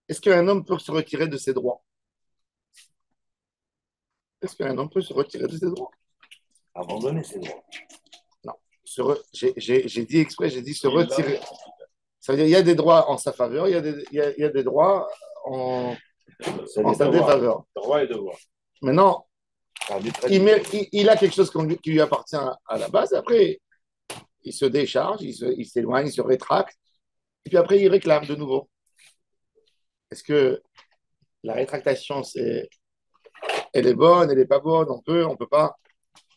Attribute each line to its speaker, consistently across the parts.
Speaker 1: Est-ce qu'un homme peut se retirer de ses droits? Est-ce qu'un homme peut se retirer de ses droits?
Speaker 2: Abandonner ses droits.
Speaker 1: Non. J'ai dit exprès, j'ai dit se retirer. Ça veut dire qu'il y a des droits en sa faveur, il y a des droits en,
Speaker 2: C'est
Speaker 1: en
Speaker 2: les
Speaker 1: sa
Speaker 2: devoirs.
Speaker 1: défaveur.
Speaker 2: Droits et devoirs.
Speaker 1: Maintenant,
Speaker 2: Arbitraire.
Speaker 1: il a quelque chose qui lui appartient à la base. Après, il se décharge, il s'éloigne, il se rétracte. Et puis après, il réclame de nouveau. Est-ce que la rétractation, elle est bonne, elle n'est pas bonne, on peut pas.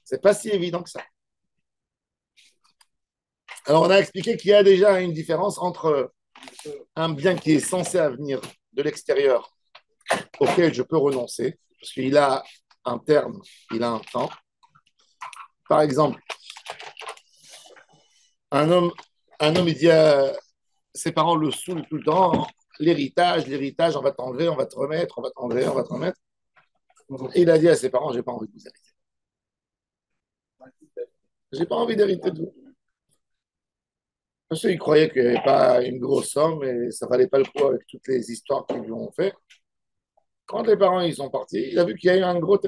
Speaker 1: C'est pas si évident que ça. Alors, on a expliqué qu'il y a déjà une différence entre un bien qui est censé venir de l'extérieur, auquel je peux renoncer, parce qu'il a un terme, il a un temps. Par exemple, un homme, un homme il dit à ses parents le saoulent tout le temps, l'héritage, on va t'enlever, on va te remettre, on va t'enlever, on va te remettre. Et il a dit à ses parents, j'ai pas envie de vous hériter. J'ai pas envie d'hériter de vous. Parce qu'il croyait qu'il n'y avait pas une grosse somme et ça valait pas le coup avec toutes les histoires qu'ils lui ont fait. Quand les parents ils sont partis, il a vu qu'il y a eu un gros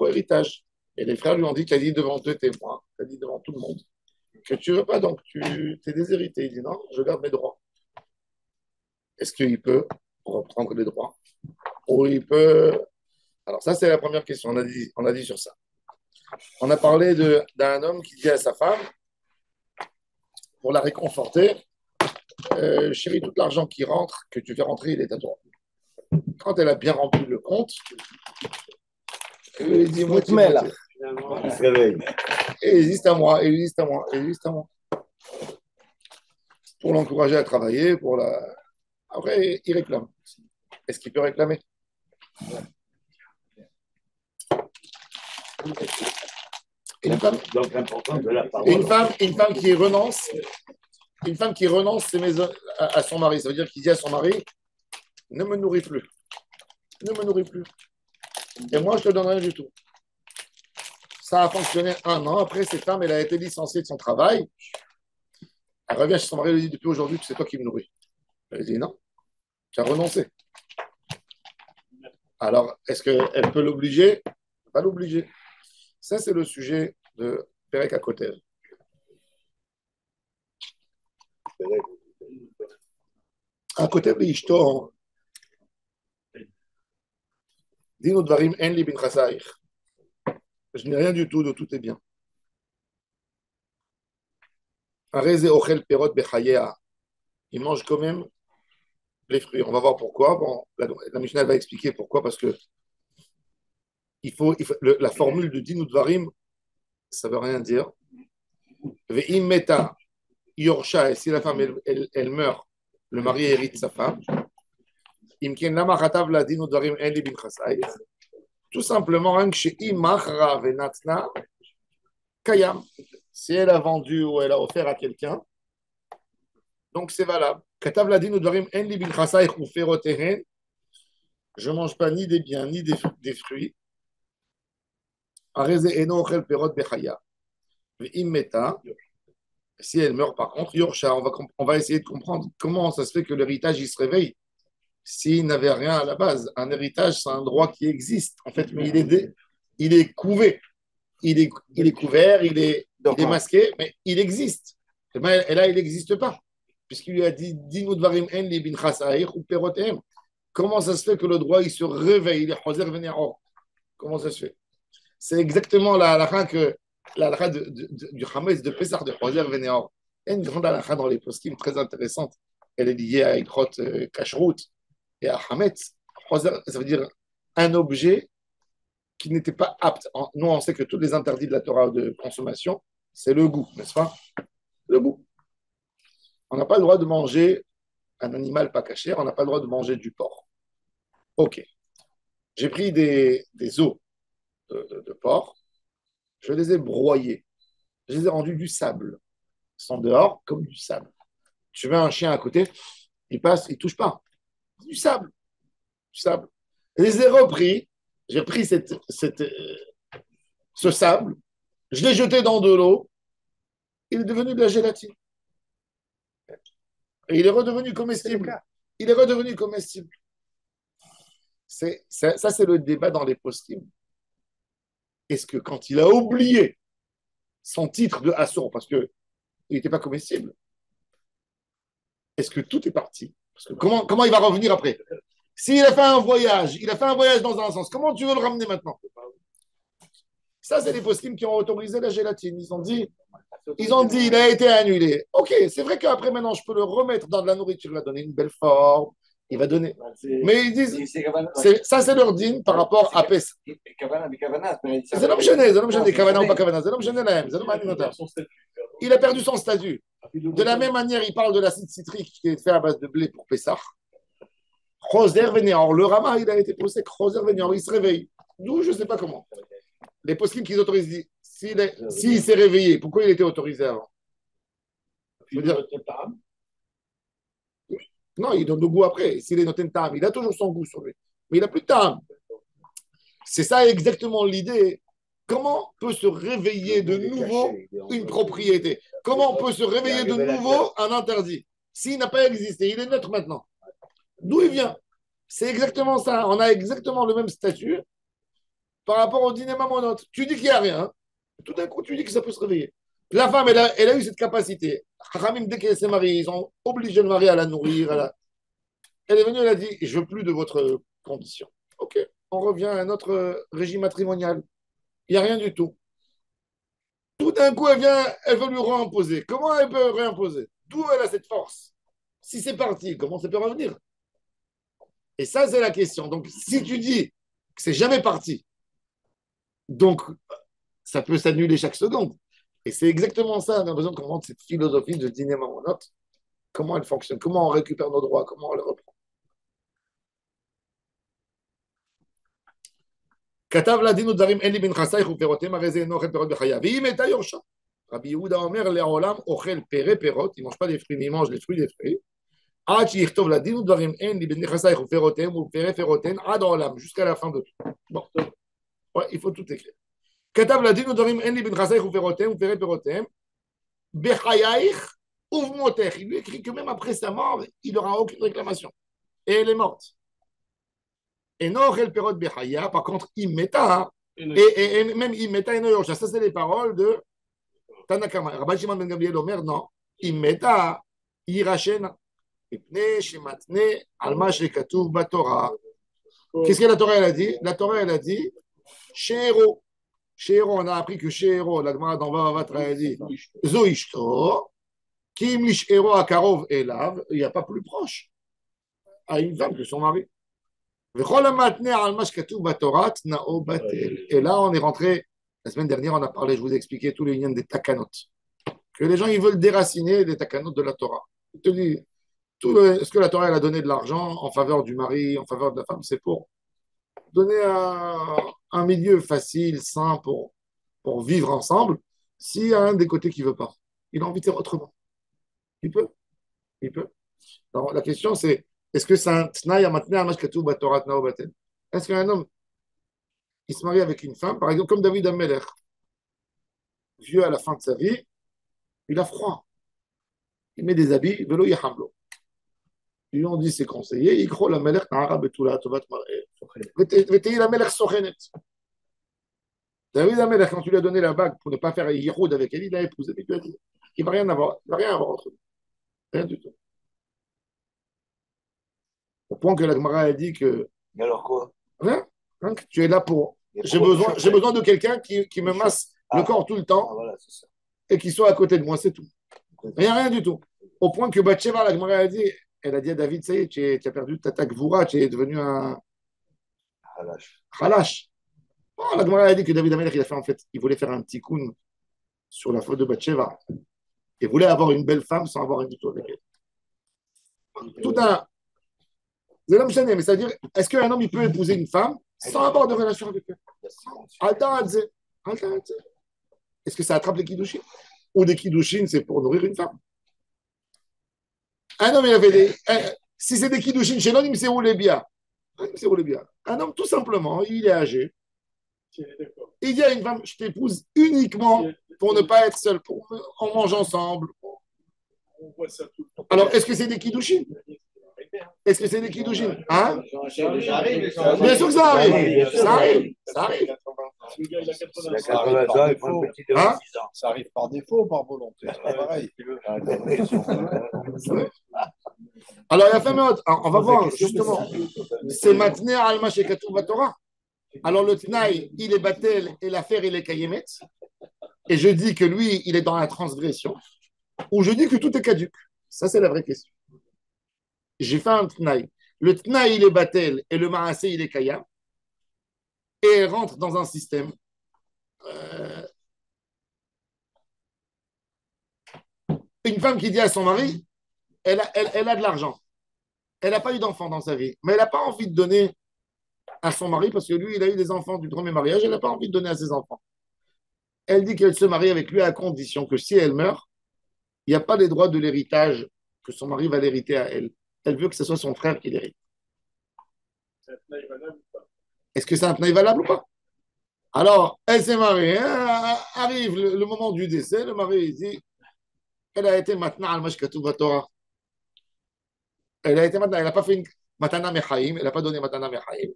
Speaker 1: héritage. Et les frères lui ont dit, tu as dit devant deux témoins, tu as dit devant tout le monde, que tu veux pas, donc tu es déshérité. Il dit non, je garde mes droits. Est-ce qu'il peut reprendre les droits? Ou il peut. Alors, ça, c'est la première question. On a dit sur ça. On a parlé d'un homme qui dit à sa femme, pour la réconforter, chérie, tout l'argent qui rentre, que tu fais rentrer, il est à toi. Quand elle a bien rempli le compte, il dit moitié, moitié.
Speaker 2: Il se réveille.
Speaker 1: Et il existe à moi, et il existe à moi, et il existe à moi. Pour l'encourager à travailler, pour la. Après, il réclame. Est-ce qu'il peut réclamer? Une femme,
Speaker 2: Donc l'importance de la parole.
Speaker 1: une femme qui renonce, une femme qui renonce à son mari, ça veut dire qu'il dit à son mari, ne me nourris plus, ne me nourris plus. Et moi, je te donne rien du tout. Ça a fonctionné un an. Après, cette femme, elle a été licenciée de son travail. Elle revient chez son mari et lui dit, depuis aujourd'hui, c'est toi qui me nourris. Elle dit, non, tu as renoncé. Alors, est-ce qu'elle peut l'obliger? Pas l'obliger. Ça, c'est le sujet de Perek à côté. À côté de l'Ishto, Dino Dvarim En Li Bin Chasaich. Je n'ai rien du tout, de tout est bien. Areze Ochel Perot Bechayea. Il mange quand même les fruits. On va voir pourquoi. Bon, la Mishnah va expliquer pourquoi, parce que la formule de Dino Dvarim, ça ne veut rien dire. Ve'im meta yorsha, et si la femme, elle meurt, le mari hérite sa femme. Imken lama chatav la Dino Dvarim En Li Bin Chasaich. Tout simplement, hein, chez Imachra Venatna Kayam. Si elle a vendu ou elle a offert à quelqu'un, donc c'est valable. Katav ladin udvarim en li bil chasaych ou ferotehen. Je ne mange pas ni des biens ni des fruits. Areze eno ochel perot bechaya. Immeta. Si elle meurt par contre, Yorsha, on va essayer de comprendre comment ça se fait que l'héritage il se réveille s'il n'avait rien à la base. Un héritage, c'est un droit qui existe en fait, mais il est couvé. Il est couvert, il est masqué, mais il existe. Et là, il n'existe pas. Puisqu'il lui a dit Dinu dvarim en li bin chasaïch ou perotem. Comment ça se fait que le droit il se réveille, il est choser venir en? Comment ça se fait? C'est exactement la halakha du Hametz de Pessah de choser venir en. Il y a une grande halakha dans les poskim très intéressante. Elle est liée à Ikrot Kashrut et à Hametz. Choser, ça veut dire un objet qui n'était pas apte. Nous, on sait que tous les interdits de la Torah de consommation, c'est le goût, n'est-ce pas? Le goût. On n'a pas le droit de manger un animal pas caché, on n'a pas le droit de manger du porc. Ok. J'ai pris des os de porc, je les ai broyés, je les ai rendus du sable. Ils sont dehors comme du sable. Tu mets un chien à côté, il passe, il ne touche pas. Du sable, du sable. Je les ai repris, j'ai pris ce sable, je l'ai jeté dans de l'eau, il est devenu de la gélatine. Et il est redevenu comestible. Il est redevenu comestible. Ça, c'est le débat dans les post-it. Est-ce que quand il a oublié son titre de Assur, parce qu'il n'était pas comestible, est-ce que tout est parti? Parce que comment il va revenir après? S'il a fait un voyage, il a fait un voyage dans un sens, comment tu veux le ramener maintenant? Ça, c'est les post qui ont autorisé la gélatine. Ils ont dit, il a été annulé. Ok, c'est vrai qu'après, maintenant, je peux le remettre dans de la nourriture, il va donner une belle forme, il va donner. Mais ils disent, ça, c'est leur dîme par rapport à Pes. C'est l'homme gêné, c'est l'homme gêné, Kavana ou pas Kavana, c'est l'homme gêné, il a perdu son statut. De la même manière, il parle de l'acide citrique qui est fait à base de blé pour Pessah. Choser Vénéor, le Rama, il a été posé, Choser Vénéor, il se réveille. D'où, je ne sais pas comment. Les poskim qu'ils autorisent, s'il s'est réveillé, pourquoi il était autorisé avant? Je veux dire, non, il donne le goût après. S'il est noté tam, il a toujours son goût sur lui. Mais il n'a plus de tam. C'est ça exactement l'idée. Comment peut se réveiller de nouveau une propriété? Comment peut se réveiller de nouveau un interdit? S'il n'a pas existé, il est neutre maintenant. D'où il vient? C'est exactement ça. On a exactement le même statut par rapport au dîner mamonote. Tu dis qu'il n'y a rien. Tout d'un coup, tu dis que ça peut se réveiller. La femme, elle a eu cette capacité. Khamim, dès qu'elle s'est mariée, ils ont obligé le mari à la nourrir. Elle est venue, elle a dit, je ne veux plus de votre condition. OK, on revient à notre régime matrimonial. Il n'y a rien du tout. Tout d'un coup, elle veut lui réimposer. Comment elle peut réimposer? D'où elle a cette force? Si c'est parti, comment ça peut revenir? Et ça, c'est la question. Donc, si tu dis que c'est jamais parti, donc ça peut s'annuler chaque seconde. Et c'est exactement ça. On a besoin de comprendre cette philosophie de dîner mamonote. Comment elle fonctionne? Comment on récupère nos droits? Comment on les reprend? כתב לדין ודברים אין לי בנכסייך ופירותיהם הרי זה אינו אוכל פירות בחייו ואם הייתה יורשה רבי יהודה אומר לעולם אוכל פרא פירות il mange pas des fruits mais il mange les fruits des fruits עד שיכתוב לדין ודברים אין לי בנכסייך ופירותיהם ופרא פירותיהם עד העולם jusqu'à la fin de tout. Bon, ouais, il faut tout écrire. כתב לדין ודברים אין לי בנכסייך ופירותיהם ופרא פירותיהם בחייך ובמותך. Il lui écrit que même après sa mort il n'aura aucune réclamation et elle est morte. Et non, perot bechaya, par contre, imeta, et même imeta et no. Ça, c'est les paroles de Tanakama. Rabbi Shimon ben Gamliel Omer, non, imeta, irachena, ipne, shematne, alma, shekatuv, batora. Qu'est-ce que la Torah, elle a dit? La Torah, elle a dit, Sheero. Sheero, on a appris que Sheero, la Gemara dans Vavavatra, elle a dit, Zoishto, Kim lishero akarov elav, il n'y a pas plus proche à une femme que son mari. Et là, on est rentré, la semaine dernière, on a parlé, je vous ai expliqué tous les liens des takanot. Que les gens, ils veulent déraciner les takanot de la Torah. Il te dit, ce que la Torah elle a donné de l'argent en faveur du mari, en faveur de la femme, c'est pour donner un milieu facile, sain pour vivre ensemble. S'il y a un des côtés qui ne veut pas, il a envie de faire autrement. Il peut. Il peut. Alors, la question, c'est est-ce que c'est un tnaï à maintenir un katou batorat nao baten? Est-ce qu'un homme, il se marie avec une femme, par exemple, comme David Ameler, vieux à la fin de sa vie, il a froid. Il met des habits, velo yahamlo. Ils lui ont dit, c'est conseillé, il croit la Melech na'ara betula tovat mar'e. V'tei la Melech sochenet. David Ameler, quand tu lui as donné la bague pour ne pas faire yiroud avec elle, il l'a épousé, mais il lui a dit, il ne va rien avoir, il va rien avoir entre nous. Rien du tout. Au point que la Gemara a dit que.
Speaker 2: Mais alors quoi?
Speaker 1: Rien, hein, que tu es là pour. J'ai besoin de quelqu'un qui me masse le corps tout le temps
Speaker 2: voilà,
Speaker 1: et qui soit à côté de moi, c'est tout. Rien du tout. Au point que Bathsheba, la Gemara a dit, elle a dit à David, ça y est, tu as perdu ta Gvura, tu es devenu un Halash. Oh, la Gemara a dit que David Amelech, il a fait en fait, il voulait faire un petit coup sur la faute de Bathsheba. Il voulait avoir une belle femme sans avoir rien du tout avec elle. Tout un. C'est l'homme chané, mais c'est-à-dire, est-ce qu'un homme il peut épouser une femme sans avoir de relation avec elle? Est-ce que ça attrape les kiddushin? Ou des kiddushin, c'est pour nourrir une femme? Un homme, il avait des. Si c'est des kiddushin chez l'homme, c'est où les biens? Un homme, tout simplement, il est âgé. Il dit à une femme, je t'épouse uniquement pour ne pas être seul, on mange ensemble. Alors, est-ce que c'est des kiddushin? Est-ce que c'est des Kiddushin? Hein?
Speaker 3: Ça arrive.
Speaker 1: Bien sûr que ça arrive.
Speaker 2: bien sûr.
Speaker 1: Ça arrive. Ça arrive.
Speaker 2: Il a 80 ans, il prend une petite de
Speaker 1: Hein?
Speaker 2: 6 ans.
Speaker 3: Ça arrive par défaut ou par volonté. C'est pas pareil.
Speaker 1: Alors, il y a fait autre. Alors, on va voir, justement. C'est maintenir Alma Shekatu Torah. Alors, le Tnaï, il est Batel et l'affaire, il est Kayemet. Et je dis que lui, il est dans la transgression. Ou je dis que tout est caduque. Ça, c'est la vraie question. J'ai fait un Tnaï. Le Tnaï, il est Batel et le Maasé, il est Kayam. Et elle rentre dans un système. Une femme qui dit à son mari, elle a de l'argent. Elle n'a pas eu d'enfant dans sa vie. Mais elle n'a pas envie de donner à son mari parce que lui, il a eu des enfants du premier mariage. Elle n'a pas envie de donner à ses enfants. Elle dit qu'elle se marie avec lui à condition que si elle meurt, il n'y a pas les droits de l'héritage que son mari va l'hériter à elle. Elle veut que ce soit son frère qui l'hérite. Est-ce que c'est un tnaï valable ou pas? Alors, elle s'est mariée. Arrive le moment du décès. Le mari dit elle a été maintenant al mashkatu Torah. Elle a été maintenant, elle n'a pas fait une matana mechaim, elle n'a pas donné matana mechaim.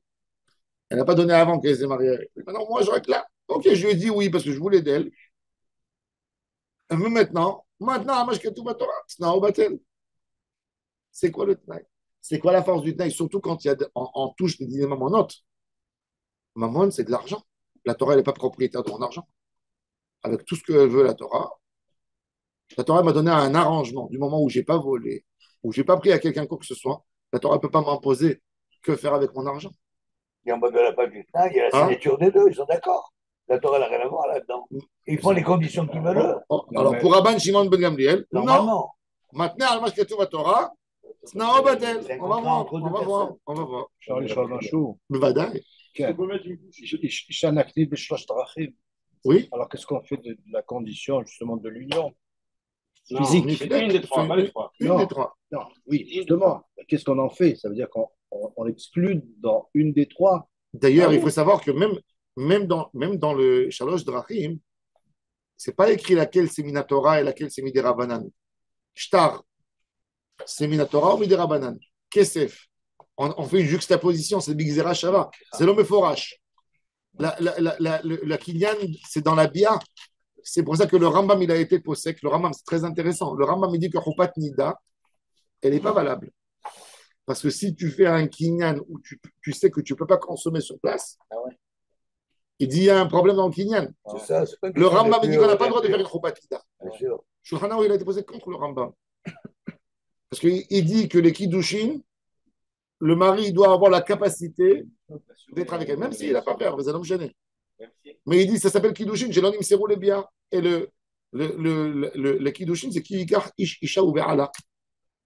Speaker 1: Elle n'a pas donné avant qu'elle s'est mariée avec lui. Maintenant, moi, je réclame. Ok, je lui ai dit oui parce que je voulais d'elle. Mais maintenant, Amashkatu Torah, Tsnao Batel. C'est quoi le Tnaï? C'est quoi la force du Tnaï? Surtout quand il y a en touche des dîners mamonotes. Mamon, c'est de l'argent. La Torah, elle n'est pas propriétaire de mon argent. Avec tout ce qu'elle veut, la Torah m'a donné un arrangement. Du moment où je n'ai pas volé, où je n'ai pas pris à quelqu'un quoi que ce soit, la Torah ne peut pas m'imposer que faire avec mon argent.
Speaker 2: Et en bas de la page du Tnaï, il y a la signature des deux, ils sont d'accord. La Torah n'a rien à voir là-dedans. Ils font les conditions qu'ils veulent.
Speaker 1: Alors, pour Rabban Shimon Ben Gamliel,
Speaker 2: non.
Speaker 1: Maintenant, Al-Mashkatu Torah, Tsnao Batel. On va voir.
Speaker 3: Charlie Chalmachou.
Speaker 1: Bevadaï. Oui.
Speaker 3: Alors, qu'est-ce qu'on fait de la condition, justement, de l'union
Speaker 1: physique?
Speaker 4: Une des trois, pas les trois.
Speaker 1: Une des trois.
Speaker 3: Non, oui, justement. Qu'est-ce qu'on en fait? Ça veut dire qu'on exclut dans une des trois.
Speaker 1: D'ailleurs, il faut savoir que même dans le Shalosh Drachim, c'est pas écrit laquelle c'est Minatora et laquelle c'est Midirabanan. Shtar, c'est Minatora ou Midirabanan. Kesef, on fait une juxtaposition, c'est Bigzera Shava, c'est l'homme forache. La Kinyan, c'est dans la Bia. C'est pour ça que le Rambam, il a été possèque. Le Rambam, c'est très intéressant. Le Rambam, il dit que Chopat Nida, elle n'est pas valable. Parce que si tu fais un Kinyan où tu sais que tu ne peux pas consommer sur place, il dit il y a un problème dans le Kinyan. Le Rambam, il dit qu'on n'a pas le droit de faire une Chopat Nida. Shulchan Aruch, il a été posé contre le Rambam. Parce qu'il dit que les Kiddushin, le mari doit avoir la capacité d'être avec elle, même s'il n'a pas peur, mais un homme gêné. Mais il dit, ça s'appelle Kiddushin, j'ai l'homme Serou les biens. Et le Kiddushin, c'est Kiyikar Isha ou Be'ala.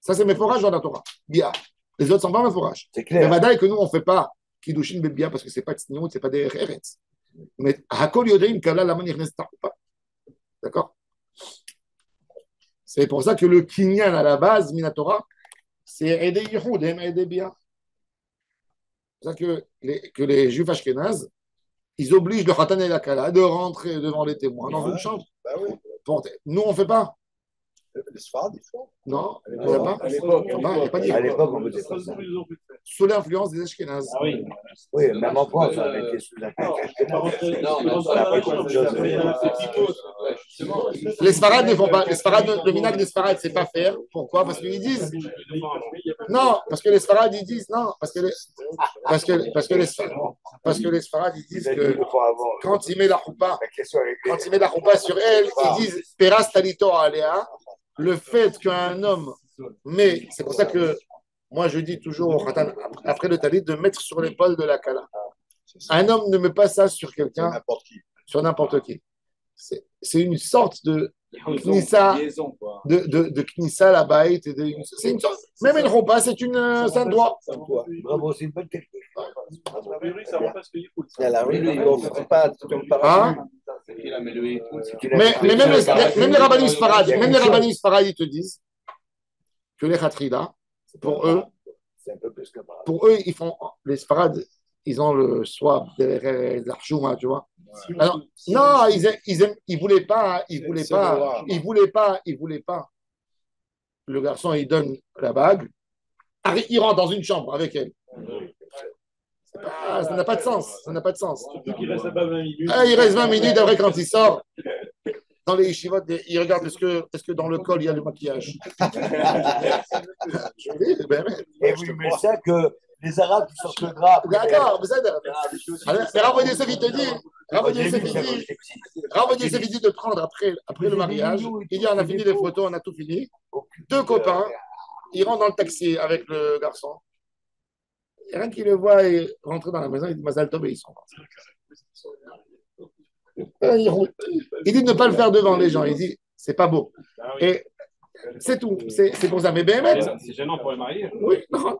Speaker 1: Ça, c'est mes forages dans la Torah. Bia. Les autres sont pas mes forages.
Speaker 2: C'est clair.
Speaker 1: Mais Vadaï que nous, on ne fait pas Kiddushin Bia parce que ce n'est pas Tsniout, ce n'est pas des Eretz. Mais Hakol Yodeim, Kala, la manière n'est pas. D'accord? C'est pour ça que le Kinyan à la base, Minatora, c'est Ede Yichud, Ede Bia. C'est pour ça que les Juifs ashkénazes, ils obligent le Khatan et la Kala de rentrer devant les témoins dans une chambre.
Speaker 3: Bah oui.
Speaker 1: Nous, on ne fait pas.
Speaker 3: Les Sfarad, ils font.
Speaker 1: Non, il n'y a pas.
Speaker 2: À l'époque, on faisait pas ça.
Speaker 1: Sous l'influence des Ashkénazes.
Speaker 4: Ah oui.
Speaker 2: Oui, même en France, on était sous l'influence.
Speaker 1: Les Sfarad ne font pas. Le minag des Sfarad, c'est pas faire. Pourquoi? Parce qu'ils disent. Non, parce que les Sfarad, ils disent non. Parce que les Sfarad, ils disent que quand ils mettent la choupa sur elle, ils disent Peras talito alea. Le fait qu'un homme met, c'est pour ça que moi je dis toujours au Khatan, après le talit, de mettre sur l'épaule de la Kala. Un homme ne met pas ça sur quelqu'un, sur n'importe qui. C'est une sorte de knissa, de knissa la baït. C'est une sorte, même une roupa, c'est un droit.
Speaker 2: Bravo, c'est une bonne technique.
Speaker 1: Mais même les rabbinis farad, ils te disent que les khatrida, pour eux, ils font les sfarad, ils ont le swab de l'archouma, tu vois. Alors, non, ils voulaient pas. Le garçon, il donne la bague, Il rentre dans une chambre avec elle. Ça n'a pas de sens. Ça n'a pas de sens.
Speaker 4: Il reste là-bas 20 minutes.
Speaker 1: Il reste 20 minutes. Après, quand il sort, dans les yeshivot, il regarde est-ce que dans le col, il y a le maquillage.
Speaker 2: Et vous mettez ça que les Arabes qui sortent le drap.
Speaker 1: D'accord, mais Rav Yosef, il te dit, Rav Yosef, il dit de prendre après le mariage. Il dit, on a fini les photos, on a tout fini. Deux copains, ils rentrent dans le taxi avec le garçon. Et rien qu'il le voit rentrer dans la maison, il dit, Mazal Tov, et ils sont rentrés. Il dit de ne pas le faire devant les gens. Il dit, c'est pas beau. Et c'est tout. C'est pour ça. Mais Béhémet.
Speaker 4: C'est gênant pour les mariés.
Speaker 1: Oui, non.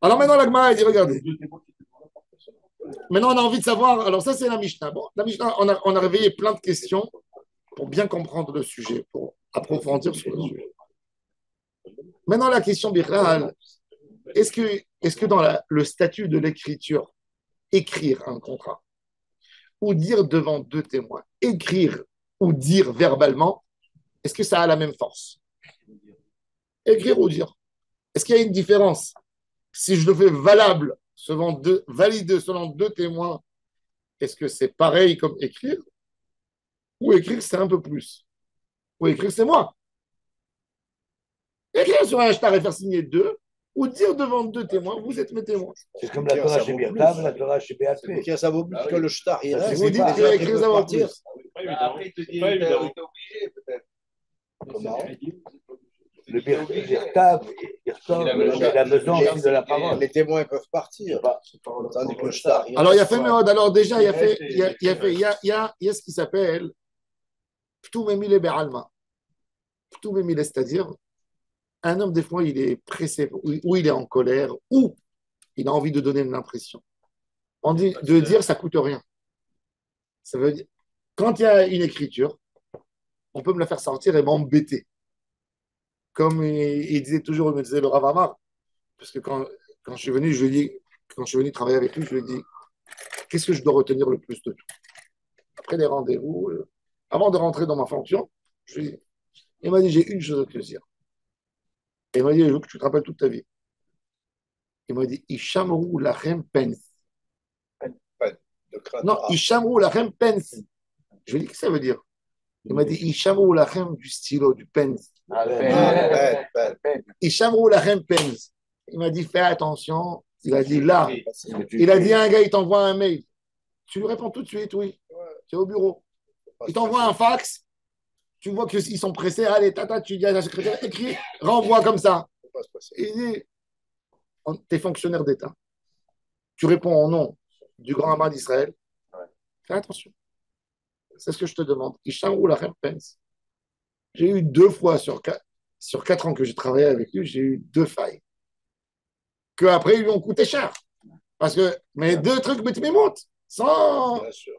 Speaker 1: Alors maintenant, la Gemara, il dit, regardez. Maintenant, on a envie de savoir. Alors, ça, c'est la Mishnah. Bon, la Mishnah, on a réveillé plein de questions pour bien comprendre le sujet, pour approfondir sur le sujet. Maintenant, la question Bichal, est-ce que dans le statut de l'écriture, écrire un contrat ou dire devant deux témoins, écrire ou dire verbalement, est-ce que ça a la même force? Écrire ou dire. Est-ce qu'il y a une différence? Si je le fais validé selon deux témoins, est-ce que c'est pareil comme écrire? Ou écrire, c'est un peu plus? Ou écrire, c'est moi? Écrire sur un shtar et faire signer deux, ou dire devant deux témoins, vous êtes mes témoins.
Speaker 2: C'est comme la Torah chez Birtav, la Torah chez BAP.
Speaker 3: Ça vaut plus que le shtar.
Speaker 1: Vous dites que écrire, ça vaut plus.
Speaker 4: Après, il te dit, t'es obligé, peut-être.
Speaker 3: Comment?
Speaker 2: Le Birtav, il a besoin aussi de la parole.
Speaker 3: Les témoins peuvent partir. Tandis que le shtar.
Speaker 1: Alors, il y a fait Méod. Alors, déjà, il y a ce qui s'appelle Ptou Memile Be'alma. Ptou Memile, c'est-à-dire, un homme, des fois, il est pressé, ou il est en colère, ou il a envie de donner une impression. De dire, ça ne coûte rien. Ça veut dire, quand il y a une écriture, on peut me la faire sortir et m'embêter. Comme il disait toujours, il me disait le Rav Amar, parce que quand je suis venu, quand je suis venu travailler avec lui, je lui ai dit, qu'est-ce que je dois retenir le plus de tout? Après les rendez-vous, avant de rentrer dans ma fonction, il m'a dit, j'ai une chose à te dire. Et il m'a dit, je veux que tu te rappelles toute ta vie. Il m'a dit, Ishamru lachem pens. Non, Ishamru lachem pens. Je lui ai dit, qu'est-ce que ça veut dire? Il m'a dit, Ishamru lachem du stylo, du pens. Ishamru lachem pens. Il m'a dit, fais attention. Il a dit, là. Il a dit à un gars, il t'envoie un mail. Tu lui réponds tout de suite, oui. Tu es au bureau. Il t'envoie un fax. Tu vois qu'ils sont pressés. Allez, tu dis à la secrétaire, écris, renvoie comme ça. Il dit, tu es fonctionnaire d'État. Tu réponds au nom du grand amas d'Israël. Fais attention. C'est ce que je te demande. Ishamru lachem pens. J'ai eu 2 fois sur 4 ans que j'ai travaillé avec lui, j'ai eu 2 failles. Que après ils lui ont coûté cher. Mais 2 trucs, mais tu m'émoutes. Sans.
Speaker 3: Bien sûr.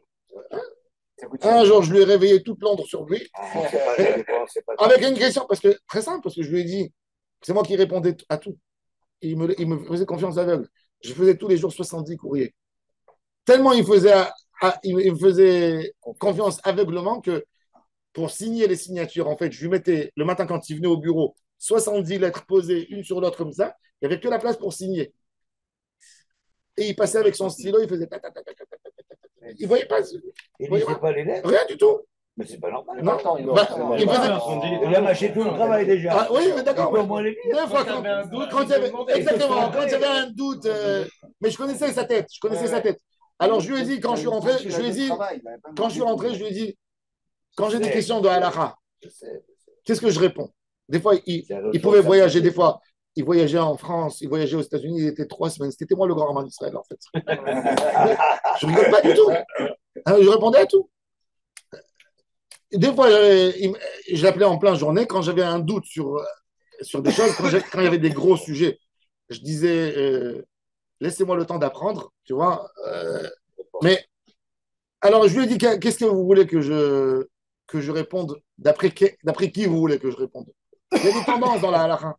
Speaker 1: Un jour, je lui ai réveillé toute Londres sur lui. Avec une question, très simple, parce que je lui ai dit, c'est moi qui répondais à tout. Il me faisait confiance aveugle. Je faisais tous les jours 70 courriers. Tellement il me faisait confiance aveuglement que pour signer les signatures, en fait, je lui mettais le matin quand il venait au bureau 70 lettres posées une sur l'autre comme ça. Il n'y avait que la place pour signer. Et il passait avec son stylo, il faisait. Il ne voyait pas.
Speaker 2: Il ne lisait pas les lettres.
Speaker 1: Rien du tout.
Speaker 2: Mais c'est pas normal.
Speaker 1: Non, il faisait.
Speaker 2: Il a mâché tout le travail déjà.
Speaker 1: Ah, oui, mais d'accord.
Speaker 2: Il peut au moins les lire.
Speaker 1: 2 fois, quand il y avait. Exactement, quand il y avait un doute. Mais je connaissais sa tête. Alors je lui ai dit, quand je suis rentré, je lui ai dit, quand j'ai des questions de halakha, qu'est-ce que je réponds? Des fois, il pouvait voyager, des fois, il voyageait en France, il voyageait aux États-Unis, il était 3 semaines. C'était moi le grand amas d'Israël, en fait. Je rigole pas du tout. Je répondais à tout. Des fois, je l'appelais en pleine journée quand j'avais un doute sur des choses, quand il y avait des gros sujets. Je disais, laissez-moi le temps d'apprendre, tu vois. Mais, alors, je lui ai dit, qu'est-ce que vous voulez que je réponde? D'après qui vous voulez que je réponde? Il y a des tendances dans la halakha.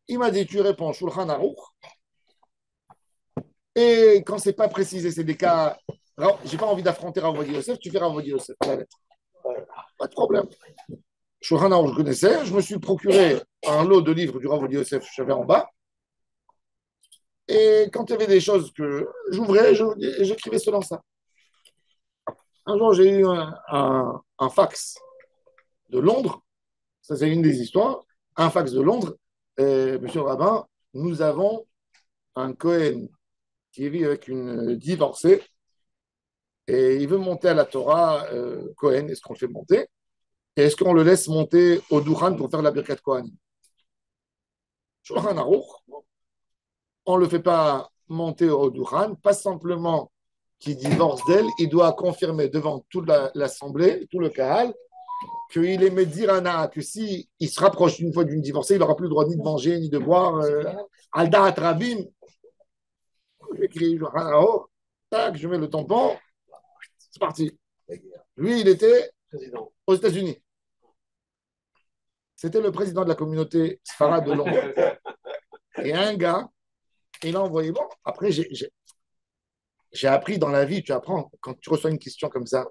Speaker 1: Il m'a dit, tu réponds Shulchan Aruch. Et quand c'est pas précisé, c'est des cas. J'ai pas envie d'affronter Rav Yosef, tu fais Rav Yosef, la lettre. Pas de problème. Shulchan Aruch, je connaissais. Je me suis procuré un lot de livres du Rav Yosef, je savais en bas. Et quand il y avait des choses que j'ouvrais, j'écrivais selon ça. Un jour, j'ai eu un fax de Londres. Ça, c'est une des histoires. Un fax de Londres. Et, Monsieur le rabbin, nous avons un Cohen qui vit avec une divorcée et il veut monter à la Torah. Cohen, est-ce qu'on le fait monter? Et est-ce qu'on le laisse monter au Douran pour faire la Birkat Kohanim? Shulchan Aruch, on ne le fait pas monter au Douran, pas simplement qu'il divorce d'elle, il doit confirmer devant toute l'assemblée, tout le Kahal, qu'il est Medirana, que si il se rapproche une fois d'une divorcée, il n'aura plus le droit ni de manger, ni de boire. Alda Atrabim, j'écris Shulchan Aruch, tac, je mets le tampon, c'est parti. Lui, il était aux États-Unis. C'était le président de la communauté Sfarad de Londres. Et un gars, il a envoyé. Bon, après, j'ai appris dans la vie, tu apprends, quand tu reçois une question comme ça,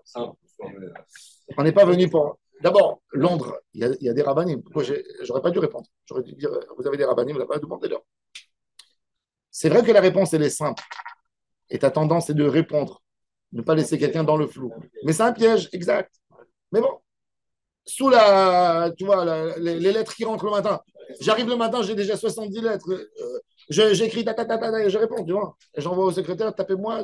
Speaker 1: on n'est pas venu pour. D'abord, Londres, il y a des rabbinim. Pourquoi j'aurais pas dû répondre? J'aurais dû dire, vous avez des rabbinim, là-bas, demandez-leur. C'est vrai que la réponse, elle est simple. Et ta tendance, c'est de répondre, ne pas laisser quelqu'un dans le flou. Mais c'est un piège, exact. Mais bon, sous tu vois, les lettres qui rentrent le matin. J'arrive le matin, j'ai déjà 70 lettres. J'écris, et je réponds, tu vois. Et j'envoie au secrétaire, tapez-moi,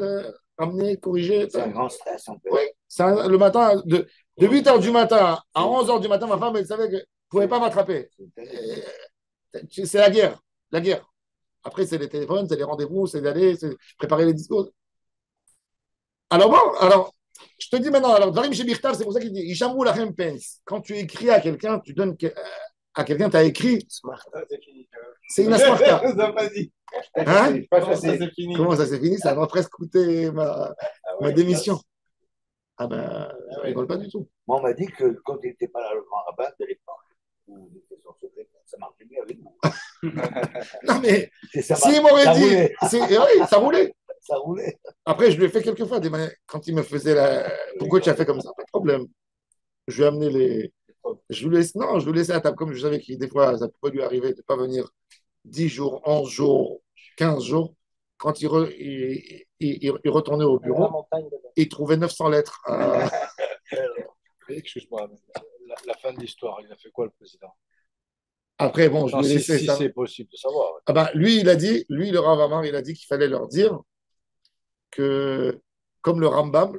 Speaker 1: ramenez, corrigez.
Speaker 2: C'est un grand stress, en fait.
Speaker 1: Oui, le matin, de 8 h du matin à 11 h du matin, ma femme, elle savait qu'elle ne pouvait pas m'attraper. C'est la guerre, la guerre. Après, c'est les téléphones, c'est les rendez-vous, c'est d'aller, c'est préparer les discours. Alors bon, je te dis maintenant, alors, Dvarim chez Birtav, c'est pour ça qu'il dit Ishamou lachem pens. Quand tu écris à quelqu'un, tu donnes à quelqu'un, tu as écrit. C'est une asmarta. Hein? Comment ça c'est fini? Ça va presque coûter ma démission. Ah ben, je rigole pas du tout.
Speaker 2: Moi, on m'a dit que quand il n'était pas là, le grand rabbin de l'époque, où il était son secrétaire, ça marchait mieux avec nous.
Speaker 1: Non mais, s'il m'aurait dit. Oui, ça roulait.
Speaker 2: Ça roulait.
Speaker 1: Après, je lui ai fait quelques fois, quand il me faisait pourquoi tu as fait comme ça? Pas de problème. Je lui ai amené les. Je lui laissais à la table, comme je savais que des fois, ça pouvait lui arriver de ne pas venir 10 jours, 11 jours, 15 jours. Quand il retournait au bureau, il trouvait 900 lettres.
Speaker 3: Excuse-moi, la fin de l'histoire, il a fait quoi le président?
Speaker 1: Après, bon, je lui ai laissé
Speaker 3: si
Speaker 1: ça.
Speaker 3: c'est possible de savoir.
Speaker 1: Ah ben, lui, le Rav Amar, il a dit qu'il fallait leur dire que, comme le Rambam,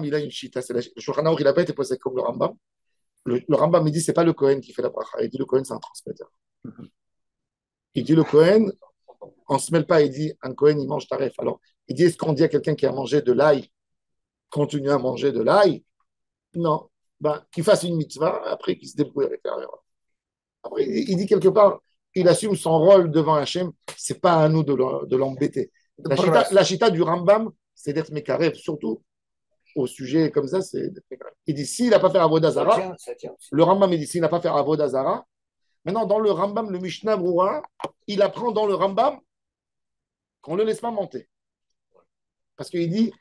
Speaker 1: il a une chita. Le Shulchan Aruch, il n'a pas été posé comme le Rambam. Le Rambam, il dit, c'est pas le Kohen qui fait la bracha. Il dit, le Kohen, c'est un transmetteur. Il dit, le Kohen, on ne se mêle pas. Il dit, un Kohen, il mange taref. Alors, il dit, est-ce qu'on dit à quelqu'un qui a mangé de l'ail, continue à manger de l'ail? Non. Ben, qu'il fasse une mitzvah, après qu'il se débrouille avec la erreur. Après, il dit quelque part, il assume son rôle devant Hachem. C'est pas à nous de l'embêter. La chita du Rambam, c'est d'être mékarev, surtout au sujet comme ça, c'est d'être mékarev. Il dit, s'il n'a pas fait Avodah Zara, le Rambam, il dit, s'il n'a pas fait Avodah Zara, maintenant, dans le Rambam, le Mishnah Brura, il apprend dans le Rambam qu'on ne le laisse pas monter. Parce qu'il dit,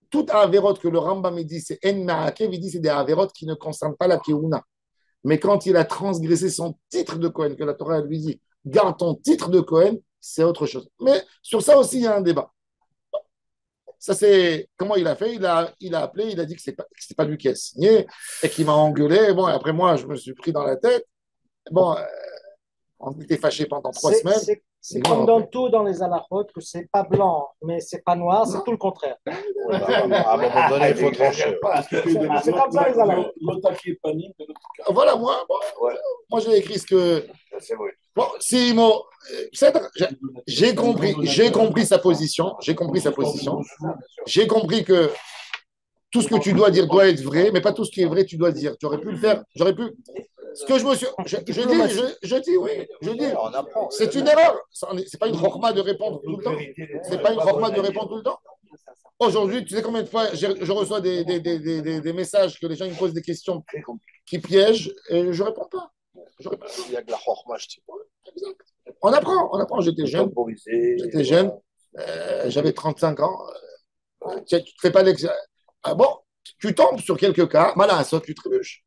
Speaker 1: tout Averot que le Rambam il dit, c'est En Ma'akev, il dit, c'est des Averot qui ne concernent pas la Keuna. Mais quand il a transgressé son titre de Kohen, que la Torah lui dit, garde ton titre de Kohen, c'est autre chose. Mais sur ça aussi, il y a un débat. Ça, c'est comment il a fait. Il a appelé, il a dit que c'est pas lui qui a signé et qu'il m'a engueulé. Bon, et après moi, je me suis pris dans la tête. Bon, on était fâchés pendant 3 semaines.
Speaker 5: C'est comme dans tout dans les halachot, que c'est pas blanc, mais c'est pas noir, c'est tout le contraire.
Speaker 3: À un moment donné, il faut trancher.
Speaker 5: C'est comme ça les halachot.
Speaker 1: Voilà, moi j'ai écrit ce que. Bon, Simo, j'ai compris sa position. J'ai compris que tout ce que tu dois dire doit être vrai, mais pas tout ce qui est vrai, tu dois dire. Tu aurais pu le faire. J'aurais pu. Ce que je me suis. Je dis, oui. Je dis. C'est une erreur. C'est pas une chorma de répondre tout le temps. C'est pas une chorma de répondre tout le temps. Aujourd'hui, tu sais combien de fois je reçois des messages que les gens ils me posent des questions qui piègent et je réponds pas.
Speaker 3: Il y a de la chorma, je dis.
Speaker 1: Exact. On apprend. J'étais jeune. J'avais 35 ans. Tu ne te fais pas l'examen. Ah bon, tu tombes sur quelques cas. Malin, ça, tu trébuches.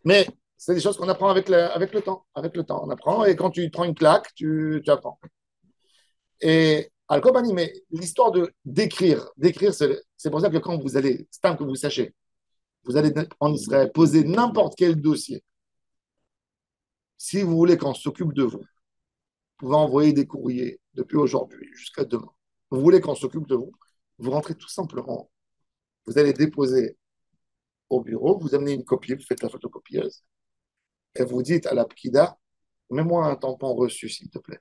Speaker 1: Mais c'est des choses qu'on apprend avec le temps. On apprend et quand tu prends une claque, tu apprends. Et Al-Kobani, mais l'histoire d'écrire, c'est pour ça que quand vous allez, c'est un que vous sachez, vous allez en Israël poser n'importe quel dossier. Si vous voulez qu'on s'occupe de vous, vous pouvez envoyer des courriers depuis aujourd'hui jusqu'à demain. Vous voulez qu'on s'occupe de vous, vous rentrez tout simplement, vous allez déposer au bureau, vous amenez une copie, vous faites la photocopieuse, et vous dites à la pkida, mets-moi un tampon reçu, s'il te plaît.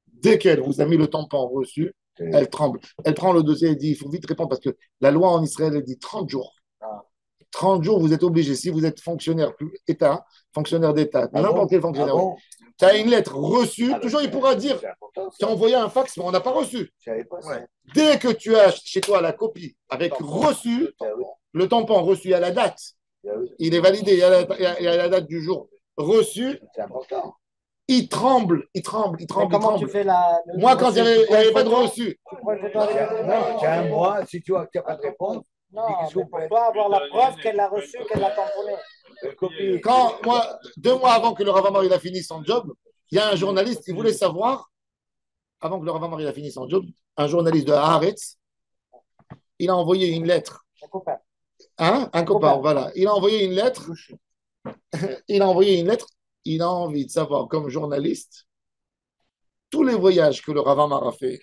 Speaker 1: Dès qu'elle vous a mis le tampon reçu, elle tremble. Elle prend le dossier et dit, il faut vite répondre parce que la loi en Israël, elle dit 30 jours. 30 jours, vous êtes obligé, si vous êtes fonctionnaire d'État, n'importe quel fonctionnaire, tu as une lettre reçue, toujours il pourra dire, tu as envoyé un fax, mais on n'a pas reçu. Dès que tu as chez toi la copie avec reçu, le tampon reçu à la date, il est validé, il y a la date du jour reçu, il tremble.
Speaker 5: Comment tu fais
Speaker 1: Moi, quand il n'y avait pas de reçu.
Speaker 2: Tu as un mois, si tu n'as pas de réponse,
Speaker 5: non, mais pour toi avoir la preuve qu'elle a reçu, qu'elle l'a tamponné.
Speaker 1: Quand moi, 2 mois avant que le Rav Amar il a fini son job, il y a un journaliste qui voulait savoir, avant que le Rav Amar il a fini son job, un journaliste de Haaretz, il a envoyé une lettre.
Speaker 5: Un copain.
Speaker 1: Un copain, voilà. Il a envoyé une lettre. Il a envie de savoir, comme journaliste, tous les voyages que le Rav Amar a fait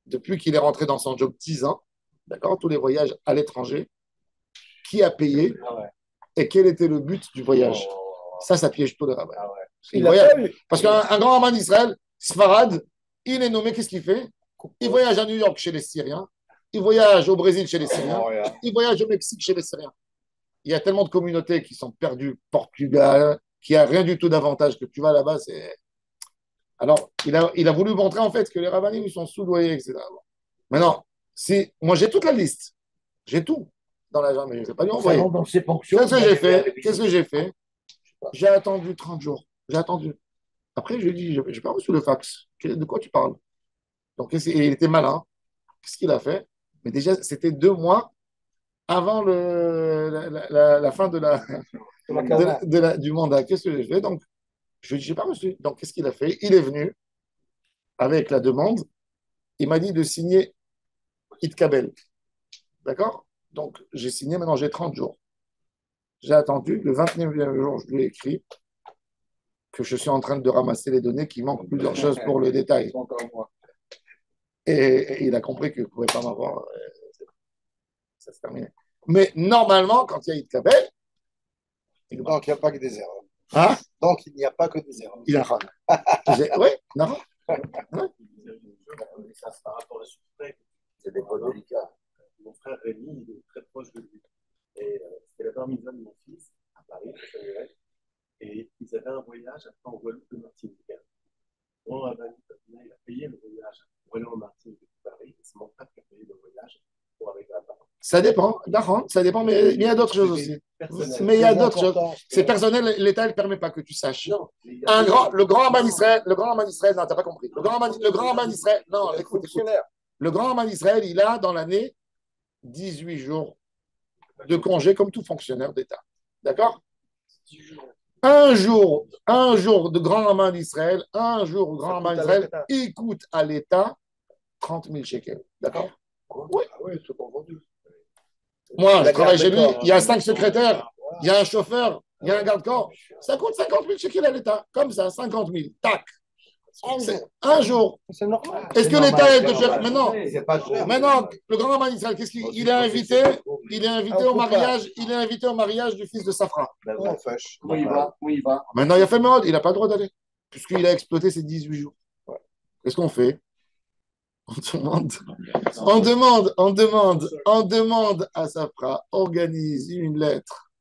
Speaker 1: depuis qu'il est rentré dans son job 10 ans, d'accord, tous les voyages à l'étranger, qui a payé et quel était le but du voyage. Ça piège tout le rabbin. Parce qu'un grand rabbin d'Israël, Sfarad, il est nommé, qu'est-ce qu'il fait? Il voyage à New York chez les Syriens, il voyage au Brésil chez les Syriens, il voyage au Mexique chez les Syriens. Il y a tellement de communautés qui sont perdues, Portugal, qui a rien du tout d'avantage, que tu vas là-bas, c'est... Alors, il a voulu montrer en fait que les rabbinim ils sont sous-loyés, etc. Maintenant, moi j'ai toute la liste, j'ai tout dans la jambe, je ne vais pas lui envoyer. Qu'est-ce que j'ai fait? J'ai attendu 30 jours. J'ai attendu. Après, je lui ai dit, je n'ai pas reçu le fax. De quoi tu parles? Donc, il était malin. Qu'est-ce qu'il a fait? Mais déjà, c'était 2 mois avant la fin du mandat. Qu'est-ce que j'ai fait? Donc, je lui ai dit, je n'ai pas reçu. Donc, qu'est-ce qu'il a fait? Il est venu avec la demande. Il m'a dit de signer Itkabel. D'accord? Donc, j'ai signé. Maintenant, j'ai 30 jours. J'ai attendu. Le 29e jour, je lui ai écrit que je suis en train de ramasser les données, qu'il manque plusieurs choses pour le détail. Et il a compris qu'il ne pouvait pas m'avoir. Ça s'est terminé. Mais normalement, quand il y a Itkabel.
Speaker 3: Donc, il n'y a pas que des erreurs.
Speaker 1: Hein?
Speaker 3: Donc, il n'y a pas que des erreurs.
Speaker 1: Oui, non.
Speaker 6: Par rapport à ce sujet,
Speaker 2: c'est des points délicats.
Speaker 6: Mon frère Rémi, il est très proche de lui. Et c'était la bar mitzvah de mon fils à Paris, à Saint-Germain. Et ils avaient un voyage après en Guadeloupe de Martinique. Bon, il a payé le voyage pour aller en Martinique de Paris. Et c'est mon frère qui a payé le voyage pour arriver à Paris.
Speaker 1: Ça dépend, ça dépend, mais il y a d'autres choses aussi. Mais il y a d'autres choses. C'est personnel, l'État ne permet pas que tu saches.
Speaker 6: Non,
Speaker 1: le grand Amman d'Israël, non, tu n'as pas compris. Le grand Amman d'Israël, non, écoute. Le grand Amman d'Israël, il a dans l'année 18 jours de congé comme tout fonctionnaire d'État. D'accord? Un jour de grand Amman d'Israël, il coûte à l'État 30 000 shekels. D'accord? Oui.
Speaker 3: C'est pas vendu.
Speaker 1: Moi, je travaille chez lui, il y a 5 secrétaires, il y a un chauffeur, il y a un garde-corps. Ça coûte 50 000 shekels à l'État. Comme ça, 50 000. Tac. Un jour.
Speaker 5: C'est normal.
Speaker 1: Est-ce que l'État est de faire
Speaker 2: Maintenant,
Speaker 1: le grand Amman d'Israël, qu'est-ce qu'il est invité? Il est invité au mariage du fils de Safra.
Speaker 3: Où il va?
Speaker 1: Maintenant, il a fait mode, il n'a pas le droit d'aller, puisqu'il a exploité ses 18 jours. Qu'est-ce qu'on fait? On demande à Safra, organise une lettre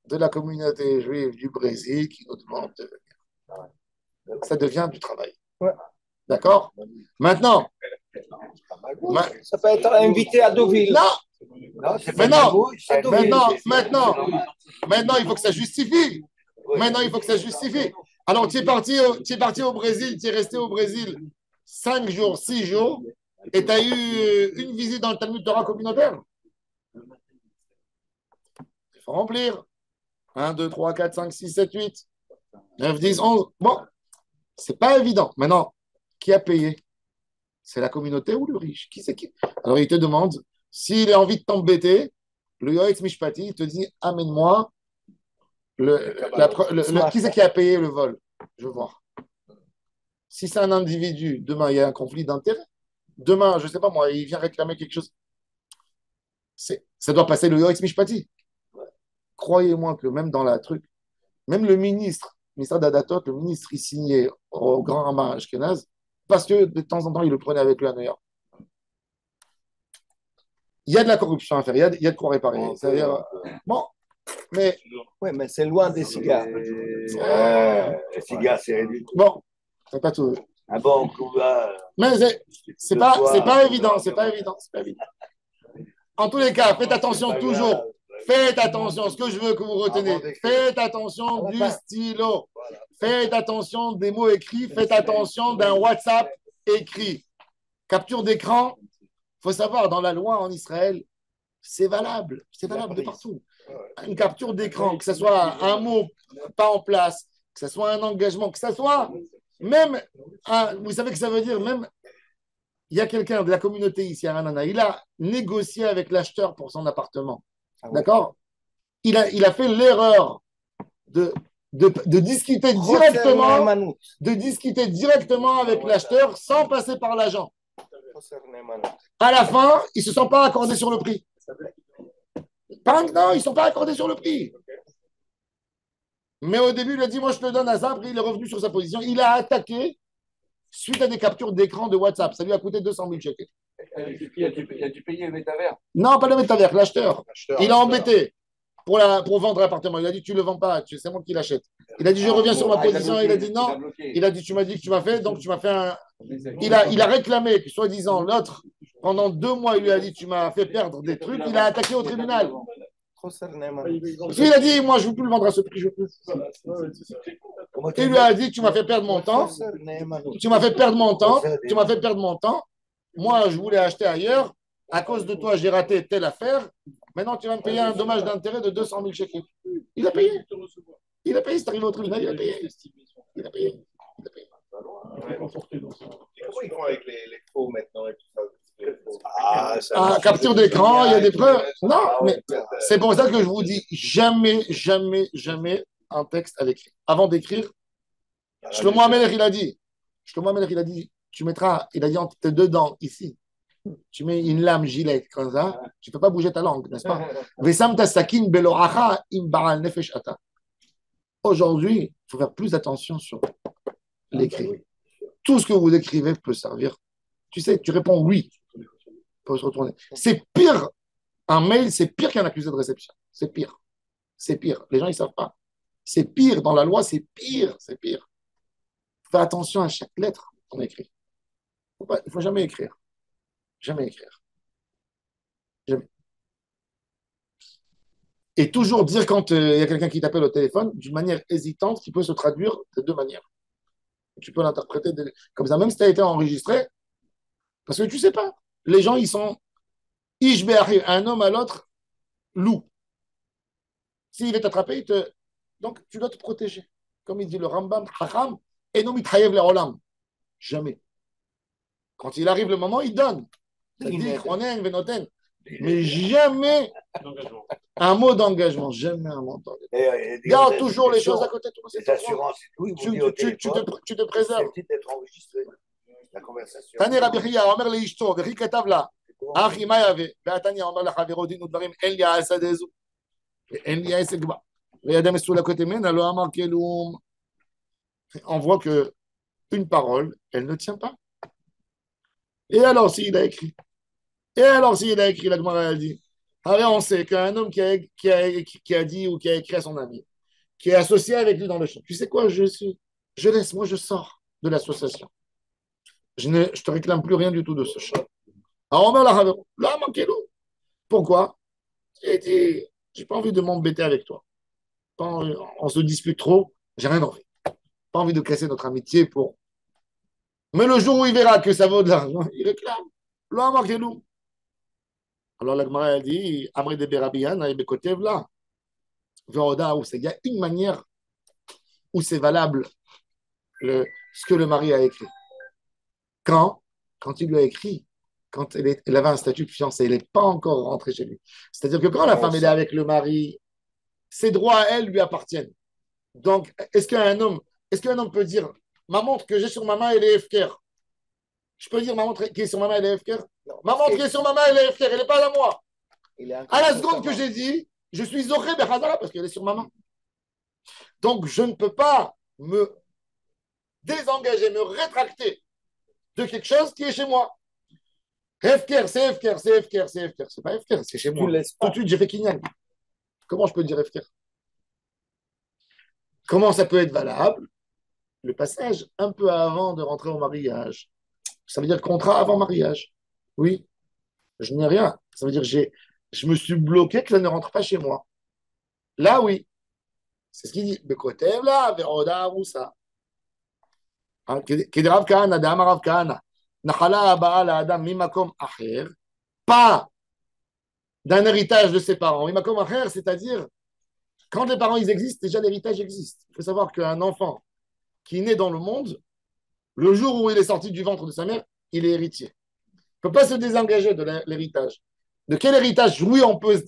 Speaker 1: de la communauté juive du Brésil qui nous demande de venir. Ça devient du travail. D'accord? Maintenant,
Speaker 5: ça peut être invité à Deauville.
Speaker 1: Non, maintenant, il faut que ça justifie. Alors, tu es parti au Brésil, tu es resté au Brésil 5 jours, 6 jours, et tu as eu une visite dans le Talmud Torah communautaire. Il faut remplir. 1, 2, 3, 4, 5, 6, 7, 8, 9, 10, 11. Bon, c'est pas évident. Maintenant, Qui a payé? C'est la communauté ou le riche? Qui c'est qui? Alors, il te demande, s'il a envie de t'embêter, le Yoetz Mishpati, il te dit, amène-moi qui c'est qui a payé le vol? Je veux voir. Si c'est un individu, demain, il y a un conflit d'intérêts. Demain, je ne sais pas moi, il vient réclamer quelque chose. Ça doit passer le Yoetz Mishpati. Croyez-moi que même dans la truc, même le ministre d'Adatot, le ministre, il signait au grand Rama Ashkenaz parce que de temps en temps, il le prenait avec lui à New York. Il y a de la corruption à faire, il y a de quoi réparer. C'est-à-dire, bon, mais.
Speaker 7: Oui, mais c'est loin des cigares.
Speaker 2: Les cigares, c'est réduit.
Speaker 1: Bon, c'est pas tout.
Speaker 2: Ah bon, Cuba.
Speaker 1: Mais c'est pas évident, c'est pas évident. En tous les cas, faites attention toujours. Faites attention, ce que je veux que vous retenez. Faites attention du stylo. Faites attention des mots écrits. Faites attention d'un WhatsApp écrit. Capture d'écran, il faut savoir, dans la loi en Israël, c'est valable. C'est valable de partout. Une capture d'écran, que ce soit un mot pas en place, que ce soit un engagement, que ce soit même, vous savez que ça veut dire, même, il y a quelqu'un de la communauté ici à Ranana, il a négocié avec l'acheteur pour son appartement. D'accord? Il a fait l'erreur de discuter directement avec l'acheteur sans passer par l'agent. À la fin, ils ne se sont pas accordés sur le prix. Non, ils ne sont pas accordés sur le prix. Mais au début, il a dit, moi, je te le donne à ça. Après, il est revenu sur sa position. Il a attaqué suite à des captures d'écran de WhatsApp. Ça lui a coûté 200 000 shekels.
Speaker 2: Il a dû payer le métavers.
Speaker 1: Non, pas le métavers, l'acheteur. Il a embêté pour vendre l'appartement. Il a dit, tu ne le vends pas, c'est moi qui l'achète. Il a dit, je reviens sur ma position. Il a dit, non. Il a dit, tu m'as dit que tu m'as fait, donc tu m'as fait un. Il a réclamé que, soi-disant, l'autre, pendant 2 mois, il lui a dit, tu m'as fait perdre des trucs. Il a attaqué au tribunal. Parce qu'il a dit, moi, je ne veux plus le vendre à ce prix. Il lui a dit, tu m'as fait perdre mon temps. Tu m'as fait perdre mon temps. Tu m'as fait perdre mon temps. Moi, je voulais acheter ailleurs. À cause de toi, j'ai raté telle affaire. Maintenant, tu vas me payer un dommage d'intérêt de 200 000 shekels. Il a payé. Il a payé. C'est arrivé au tribunal. Il a payé. Il a payé.
Speaker 6: Comment ils font avec les faux maintenant et tout ça?
Speaker 1: Capture d'écran, il y a des preuves. Non, mais c'est pour ça que je vous dis jamais, jamais, jamais un texte à l'écrit. Avant d'écrire, Shlomo HaMelech, il a dit, tu mettras, il a dit entre tes 2 dents ici, tu mets une lame gilet comme ça, tu ne peux pas bouger ta langue, n'est-ce pas? Aujourd'hui, il faut faire plus attention sur l'écrit. Tout ce que vous écrivez peut servir. Tu sais, tu réponds oui. Peut se retourner. C'est pire, un mail, c'est pire qu'un accusé de réception. C'est pire. C'est pire. Les gens, ils ne savent pas. C'est pire. Dans la loi, c'est pire. C'est pire. Fais attention à chaque lettre qu'on écrit. Il ne faut jamais écrire. Jamais écrire. Jamais. Et toujours dire quand il y a quelqu'un qui t'appelle au téléphone d'une manière hésitante qui peut se traduire de 2 manières. Tu peux l'interpréter comme ça, même si tu as été enregistré, parce que tu ne sais pas. Les gens, ils sont un homme à l'autre, loup. S'il veut t'attraper, donc tu dois te protéger. Comme il dit le Rambam, Chacham, et non mitchayev le olam. Jamais. Quand il arrive le moment, il donne. Il dit, mais jamais un mot d'engagement. Jamais un mot d'engagement. Garde toujours les choses à côté de toi.
Speaker 2: Les assurances et tout.
Speaker 1: Tu te préserves.
Speaker 2: C'est d'être enregistré. La conversation.
Speaker 1: Tani Rabbi Chia, Omer leishto, Vechi katav la, Achi ma yave, Ve'atani Omer לחברו דין ודברים, אין לי העסק דזו, אין לי העסק בה. וידם מסול הכותב ממנה, לא אמר כלום. On voit que une parole, elle ne tient pas. Et alors, s'il a écrit, la Gemara a dit, alors on sait qu'un homme qui a dit ou qui a écrit à son ami, qui est associé avec lui dans le champ, tu sais quoi, je laisse, moi je sors de l'association. Je ne te réclame plus rien du tout de ce champ. Alors on va la manquer l'eau. Pourquoi? J'ai dit, j'ai pas envie de m'embêter avec toi. On se dispute trop, j'ai rien envie. Pas envie de casser notre amitié pour. Mais le jour où il verra que ça vaut de l'argent, il réclame. Là, manquez-nous. Alors la Gemara a dit, Amré de Berabian, il Bekotev là. Il y a une manière où c'est valable ce que le mari a écrit. Quand? Quand il lui a écrit, quand elle avait un statut de fiancée, elle n'est pas encore rentrée chez lui. C'est-à-dire que quand la femme elle est avec le mari, ses droits à elle lui appartiennent. Donc, est-ce qu'un homme peut dire, ma montre que j'ai sur ma main, elle est FKR? Je peux dire, ma montre qui est sur ma main, elle est FKR? Non. Ma montre qui est sur ma main, elle est FKR, elle n'est pas à moi. À la seconde que j'ai dit, je suis Zoré Bechazara parce qu'elle est sur ma main. Donc, je ne peux pas me désengager, me rétracter de quelque chose qui est chez moi. FKR, c'est FKR, c'est FKR, c'est FKR. C'est pas FKR, c'est chez moi. Tout de suite, j'ai fait Kinyan. Comment je peux dire FKR? Comment ça peut être valable? Le passage un peu avant de rentrer au mariage. Ça veut dire contrat avant mariage. Oui, je n'ai rien. Ça veut dire que je me suis bloqué que ça ne rentre pas chez moi. Là, oui. C'est ce qu'il dit. Bekotev là, veroda ou ça. Kedrav Kahana, Damarav Kahana. Nachala Baal Adam Mimakom Acher. Pas d'un héritage de ses parents. Mimakom Acher, c'est-à-dire, quand les parents ils existent, déjà l'héritage existe. Il faut savoir qu'un enfant qui est né dans le monde, le jour où il est sorti du ventre de sa mère, il est héritier. Il ne peut pas se désengager de l'héritage. De quel héritage? Oui, on peut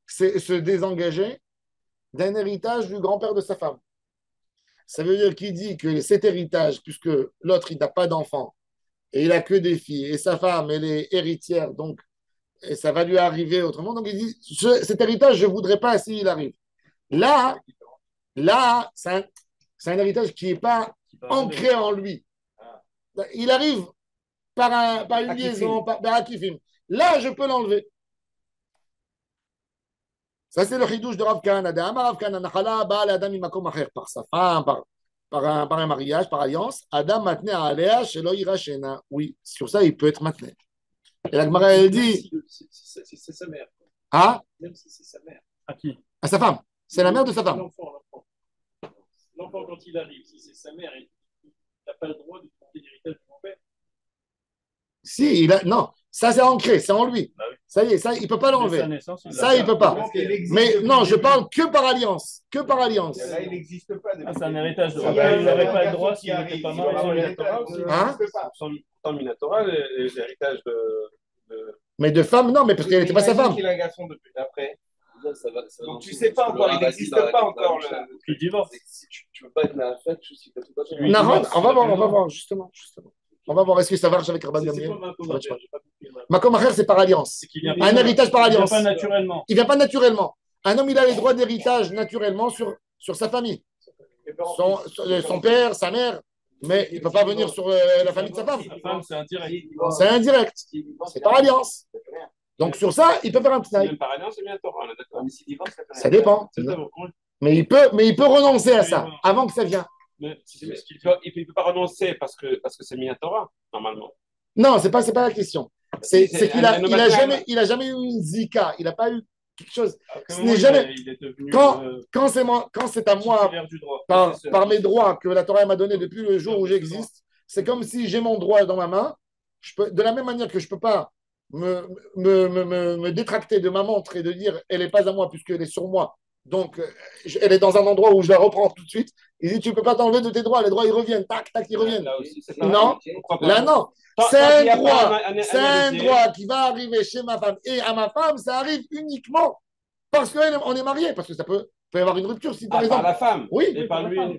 Speaker 1: se désengager d'un héritage du grand-père de sa femme. Ça veut dire qu'il dit que cet héritage, puisque l'autre, il n'a pas d'enfant, et il n'a que des filles, et sa femme, elle est héritière, donc et ça va lui arriver autrement. Donc il dit, cet héritage, je ne voudrais pas s'il arrive. Là, c'est un héritage qui n'est pas ancré en lui. Il arrive par une liaison, par Akifim. Là, je peux l'enlever. Ça, c'est le chidouche de Rav Kahana. Rav Kahana, Nachala, Baal Adam Imakom Acher, par sa femme, par un mariage, par alliance. Adam maintenait à Aléa, Shelo Irachena. Oui, sur ça, il peut être maintenu. Et la Gemara, elle dit.
Speaker 6: Si c'est sa mère.
Speaker 1: Ah?
Speaker 6: Même si c'est sa mère.
Speaker 4: À qui?
Speaker 1: À sa femme. C'est la mère de sa femme.
Speaker 6: L'enfant, quand il arrive, si c'est sa mère, il n'a pas le droit de demander l'héritage de son père.
Speaker 1: Si, non, ça c'est ancré, c'est en lui.
Speaker 6: Bah oui.
Speaker 1: Ça y est, ça, il ne peut pas l'enlever. Ça, il ne peut pas. Mais non, je parle que par alliance. Que par alliance.
Speaker 4: Là, il n'existe pas.
Speaker 6: C'est un héritage de.
Speaker 4: Il n'aurait
Speaker 6: pas le droit s'il n'était pas marié.
Speaker 1: Hein?
Speaker 6: Sans Minatora, l'héritage de.
Speaker 1: Mais de femme, non, mais parce qu'elle n'était pas sa femme.
Speaker 4: Il a un garçon depuis après.
Speaker 2: Donc tu sais pas encore, il n'existe pas encore
Speaker 6: le divorce.
Speaker 2: Tu veux pas être la fête, je sais pas tout ça.
Speaker 1: Non, on va voir, justement. On va voir, est-ce que ça marche avec Rabban Gamliel? Makom Acher, c'est par alliance. Un héritage par alliance.
Speaker 6: Il ne
Speaker 1: vient pas naturellement. Un homme, il a les droits d'héritage naturellement sur sa famille. Son père, sa mère, mais il ne peut pas venir sur la famille de sa femme.
Speaker 6: Sa femme, c'est indirect.
Speaker 1: C'est indirect. C'est par alliance. Donc sur ça, il peut faire un tnaï.
Speaker 6: Même par alliance, c'est bien Torah, on est d'accord.
Speaker 1: Ça dépend. Mais il peut renoncer à ça avant que ça vienne.
Speaker 6: Mais il ne peut pas renoncer parce que c'est mis à Torah, normalement.
Speaker 1: Non, c'est pas la question. C'est qu'il a jamais eu une zika. Il n'a pas eu quelque chose. Ce n'est jamais. Quand c'est à moi, par mes droits que la Torah m'a donné depuis le jour où j'existe, c'est comme si j'ai mon droit dans ma main. De la même manière que je ne peux pas me détracter de ma montre et de dire elle n'est pas à moi puisqu'elle est sur moi. Donc, elle est dans un endroit où je la reprends tout de suite. Il dit, tu ne peux pas t'enlever de tes droits. Les droits, ils reviennent. Tac, tac, ils reviennent. Là aussi, non, là, non. C'est un droit qui va arriver chez ma femme. Et à ma femme, ça arrive uniquement parce qu'on est mariés. Parce que ça peut y avoir une rupture. Si, par exemple,
Speaker 6: par la femme.
Speaker 1: Oui.
Speaker 6: Et par lui. Hein,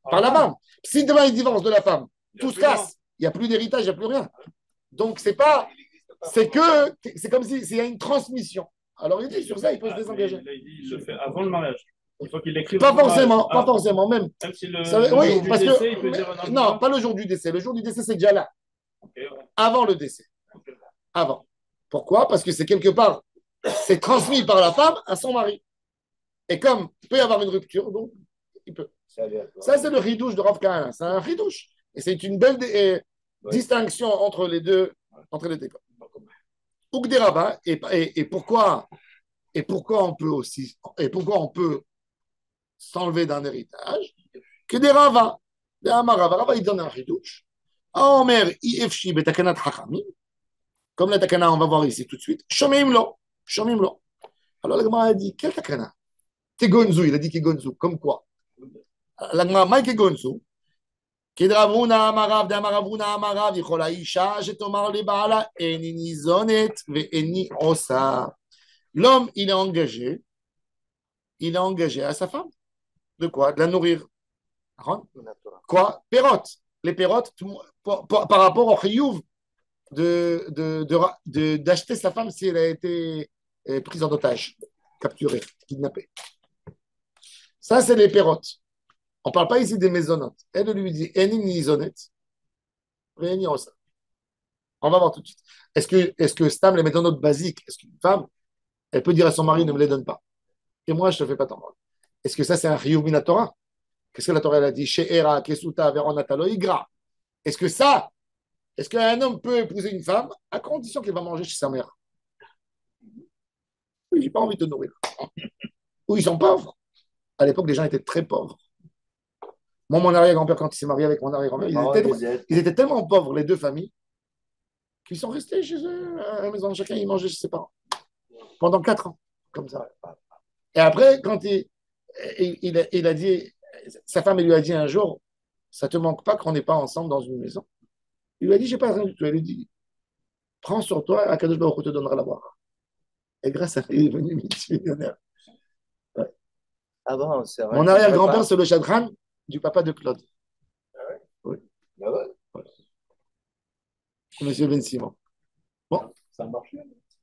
Speaker 1: par la femme. Si demain, il divorce de la femme, tout se casse. Il n'y a plus d'héritage, il n'y a plus rien. Donc, c'est comme s'il y a une transmission. Alors, il dit sur ça, il peut se désengager.
Speaker 6: Il le fait avant le mariage. Il faut qu'il l'écrive.
Speaker 1: Pas forcément, même.
Speaker 6: Même si
Speaker 1: oui, parce que. Non, pas le jour du décès. Le jour du décès, c'est déjà là. Avant le décès. Avant. Pourquoi? Parce que c'est quelque part, c'est transmis par la femme à son mari. Et comme il peut y avoir une rupture, donc il peut. Ça, c'est le ridouche de Rav Kahana. C'est un ridouche. Et c'est une belle distinction entre les deux cas. Ugderaba, et pourquoi on peut s'enlever d'un héritage que des Rava. Des Rava, il donne un chidouche. Omer, ifshi betakanat hachamim. Comme la takana, on va voir ici tout de suite. Shomim lo. Alors la Gemara a dit, quel takana? Kegonzu, il a dit Kegonzu. Comme quoi? La Gemara, Mike Kegonzu. כדרבונה אמר רב דאמר רבונה אמר רב יכולה אישה שתאמר לבעלה איני ניזונת ואיני עושה. L'homme, il est engagé à sa femme. De quoi? De la nourrir. Quoi? Pérotes. Les pérotes, par rapport au chiyuv d'acheter sa femme si elle a été prise en otage, capturée, kidnappée. Ça, c'est les pérotes. On ne parle pas ici des maisonnotes. Elle lui dit, Eni nizonet, Eni osa. On va voir tout de suite. Est-ce que Stam, les maisonnotes basiques, est-ce qu'une femme, elle peut dire à son mari, ne me les donne pas. Et moi, je ne te fais pas tant. Est-ce que ça, c'est un chiyuv min Torah? Qu'est-ce que la Torah elle a dit? She'era, kesuta, veronatalo, igra. Est-ce que ça, est-ce qu'un homme peut épouser une femme à condition qu'elle va manger chez sa mère? Oui, j'ai pas envie de te nourrir. Ou ils sont pauvres. À l'époque, les gens étaient très pauvres. Moi, mon arrière-grand-père, quand il s'est marié avec mon arrière-grand-père, ils étaient tellement pauvres, les deux familles, qu'ils sont restés chez eux, à la maison. Chacun, il mangeait chez ses parents. Pendant 4 ans, comme ça. Et après, quand il a dit, sa femme, elle lui a dit un jour, ça ne te manque pas qu'on n'est pas ensemble dans une maison? Il lui a dit, je n'ai pas rien du tout. Elle lui dit, prends sur toi, Akadosh Baruch Hu te donnera la boire. Et grâce à lui, il est devenu multimillionnaire. Ouais.
Speaker 7: Ah bon, c'est vrai.
Speaker 1: Mon arrière-grand-père, c'est le Chadran du papa de Claude.
Speaker 2: Ah ouais?
Speaker 1: Oui.
Speaker 2: Ah ouais?
Speaker 1: Ouais. Monsieur Ben Simon. Bon.
Speaker 6: Ça a marché?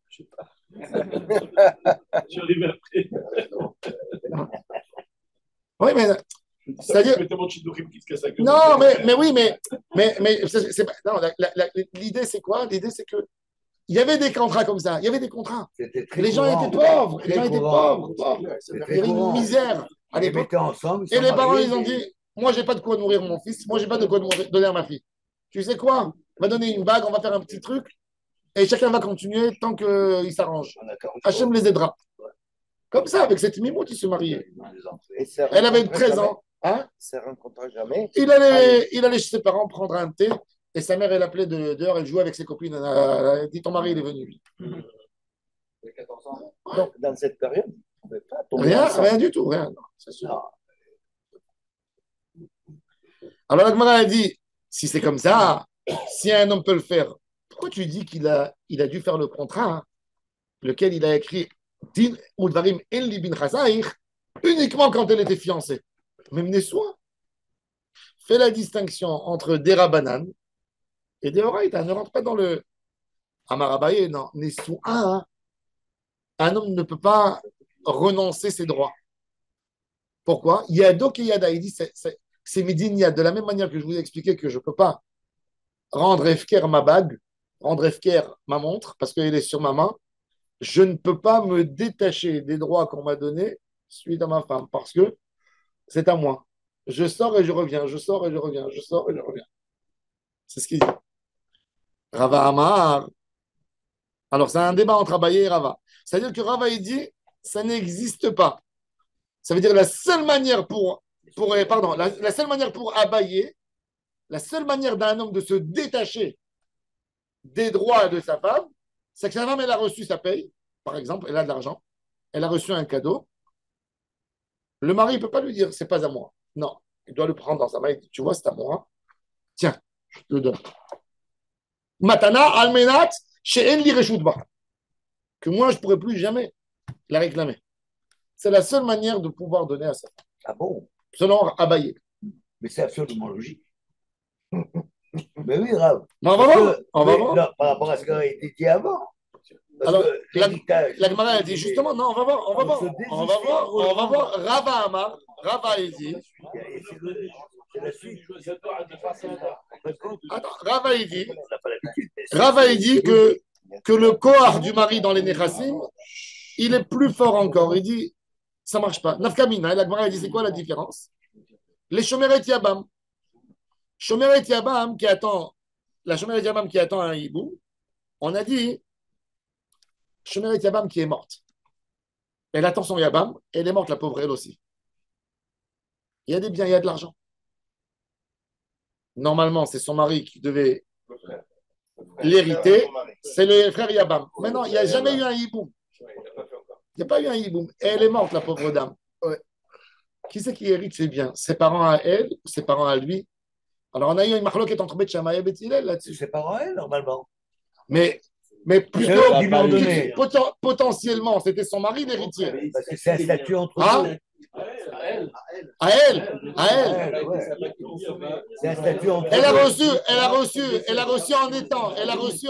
Speaker 6: Je ne sais pas. Je suis arrivé après.
Speaker 1: Oui, mais c'est-à-dire. Non, mais oui, mais non, l'idée, c'est quoi? L'idée, c'est que il y avait des contrats comme ça. Il y avait des contrats. Les gens étaient pauvres. Les gens étaient pauvres. Il y avait une misère à l'époque. Et les parents, ils ont dit, moi, j'ai pas de quoi nourrir mon fils. Moi, j'ai pas de quoi donner à ma fille. Tu sais quoi? On va donner une bague, on va faire un petit truc. Et chacun va continuer tant qu'il s'arrange. Hachem les aidera. Comme ça, avec cette mimoute, il se mariait. Elle avait 13 ans. Hein?
Speaker 7: Ça ne rencontra jamais.
Speaker 1: Il allait chez ses parents prendre un thé et sa mère, elle appelait dehors, elle jouait avec ses copines. Elle a dit, ton mari, il est venu.
Speaker 7: Donc, dans cette période, on ne pouvait pas tomber ensemble.
Speaker 1: Rien du tout, rien. Non, c'est sûr. Alors, la Gemara a dit, si c'est comme ça, si un homme peut le faire, pourquoi tu dis qu'il a dû faire le contrat, hein, lequel il a écrit Din Udvarim En Libin Chazaïr, uniquement quand elle était fiancée? Même Nessoua fait la distinction entre des Rabanan et des Horaïta. Ne rentre pas dans le Amarabaye, non. Nessoua, hein. Un homme ne peut pas renoncer ses droits. Pourquoi? Yado et Yada, il dit c'est Midinia. De la même manière que je vous ai expliqué que je ne peux pas rendre Efker ma bague, rendre Efker ma montre, parce qu'elle est sur ma main, je ne peux pas me détacher des droits qu'on m'a donnés suite à ma femme, parce que c'est à moi. Je sors et je reviens, je sors et je reviens, je sors et je reviens. C'est ce qu'il dit. Rava Amar. Alors, c'est un débat entre Abaye et Rava. C'est-à-dire que Rava, il dit, ça n'existe pas. Ça veut dire la seule manière la seule manière pour Abaye, la seule manière d'un homme de se détacher des droits de sa femme, c'est que sa femme, elle a reçu sa paye, par exemple, elle a de l'argent, elle a reçu un cadeau. Le mari ne peut pas lui dire, c'est pas à moi. Non, il doit le prendre dans sa main et dire, tu vois, c'est à moi. Tiens, je te le donne. Matana, almenat, she'en li reshutba. Que moi, je ne pourrais plus jamais la réclamer. C'est la seule manière de pouvoir donner à sa femme.
Speaker 2: Ah bon?
Speaker 1: Selon Abaye.
Speaker 2: Mais c'est absolument logique. Mais oui, grave.
Speaker 1: Mais on va voir. On va voir.
Speaker 2: Non, par rapport à ce qui a été dit avant.
Speaker 1: Alors, la Gemara a dit justement, non, on va voir. On va voir. Rava Amar, Rava a dit. Attends, Rava a dit que le corps du mari dans les Nechassim, il est plus fort encore. Il dit, ça ne marche pas. Nafkamina, la Gemara a dit, c'est quoi la différence? Les Shomeret Yabam. Shomeret Yabam qui attend, la Shomeret Yabam qui attend un hibou, on a dit, Shomeret Yabam qui est morte. Elle attend son Yabam, elle est morte, la pauvre, elle aussi. Il y a des biens, il y a de l'argent. Normalement, c'est son mari qui devait l'hériter, c'est le frère Yabam. Maintenant, il n'y a jamais eu un hiboum. Il n'y a pas eu un hiboum. Elle est morte, la pauvre dame. Ouais. Qui c'est qui hérite ses biens? Ses parents à elle ou ses parents à lui? Alors, on a eu une marloquette entre Beth Shammai et Beth Hillel là-dessus.
Speaker 2: C'est pas vrai, normalement.
Speaker 1: Mais plutôt,
Speaker 2: Eux qui lui ont donné.
Speaker 1: potentiellement, c'était son mari l'héritier.
Speaker 2: Parce que c'est un statut entre
Speaker 1: Hein?
Speaker 2: eux.
Speaker 1: À elle.
Speaker 2: Ouais. C'est un statut entre
Speaker 1: Elle a
Speaker 2: eux.
Speaker 1: reçu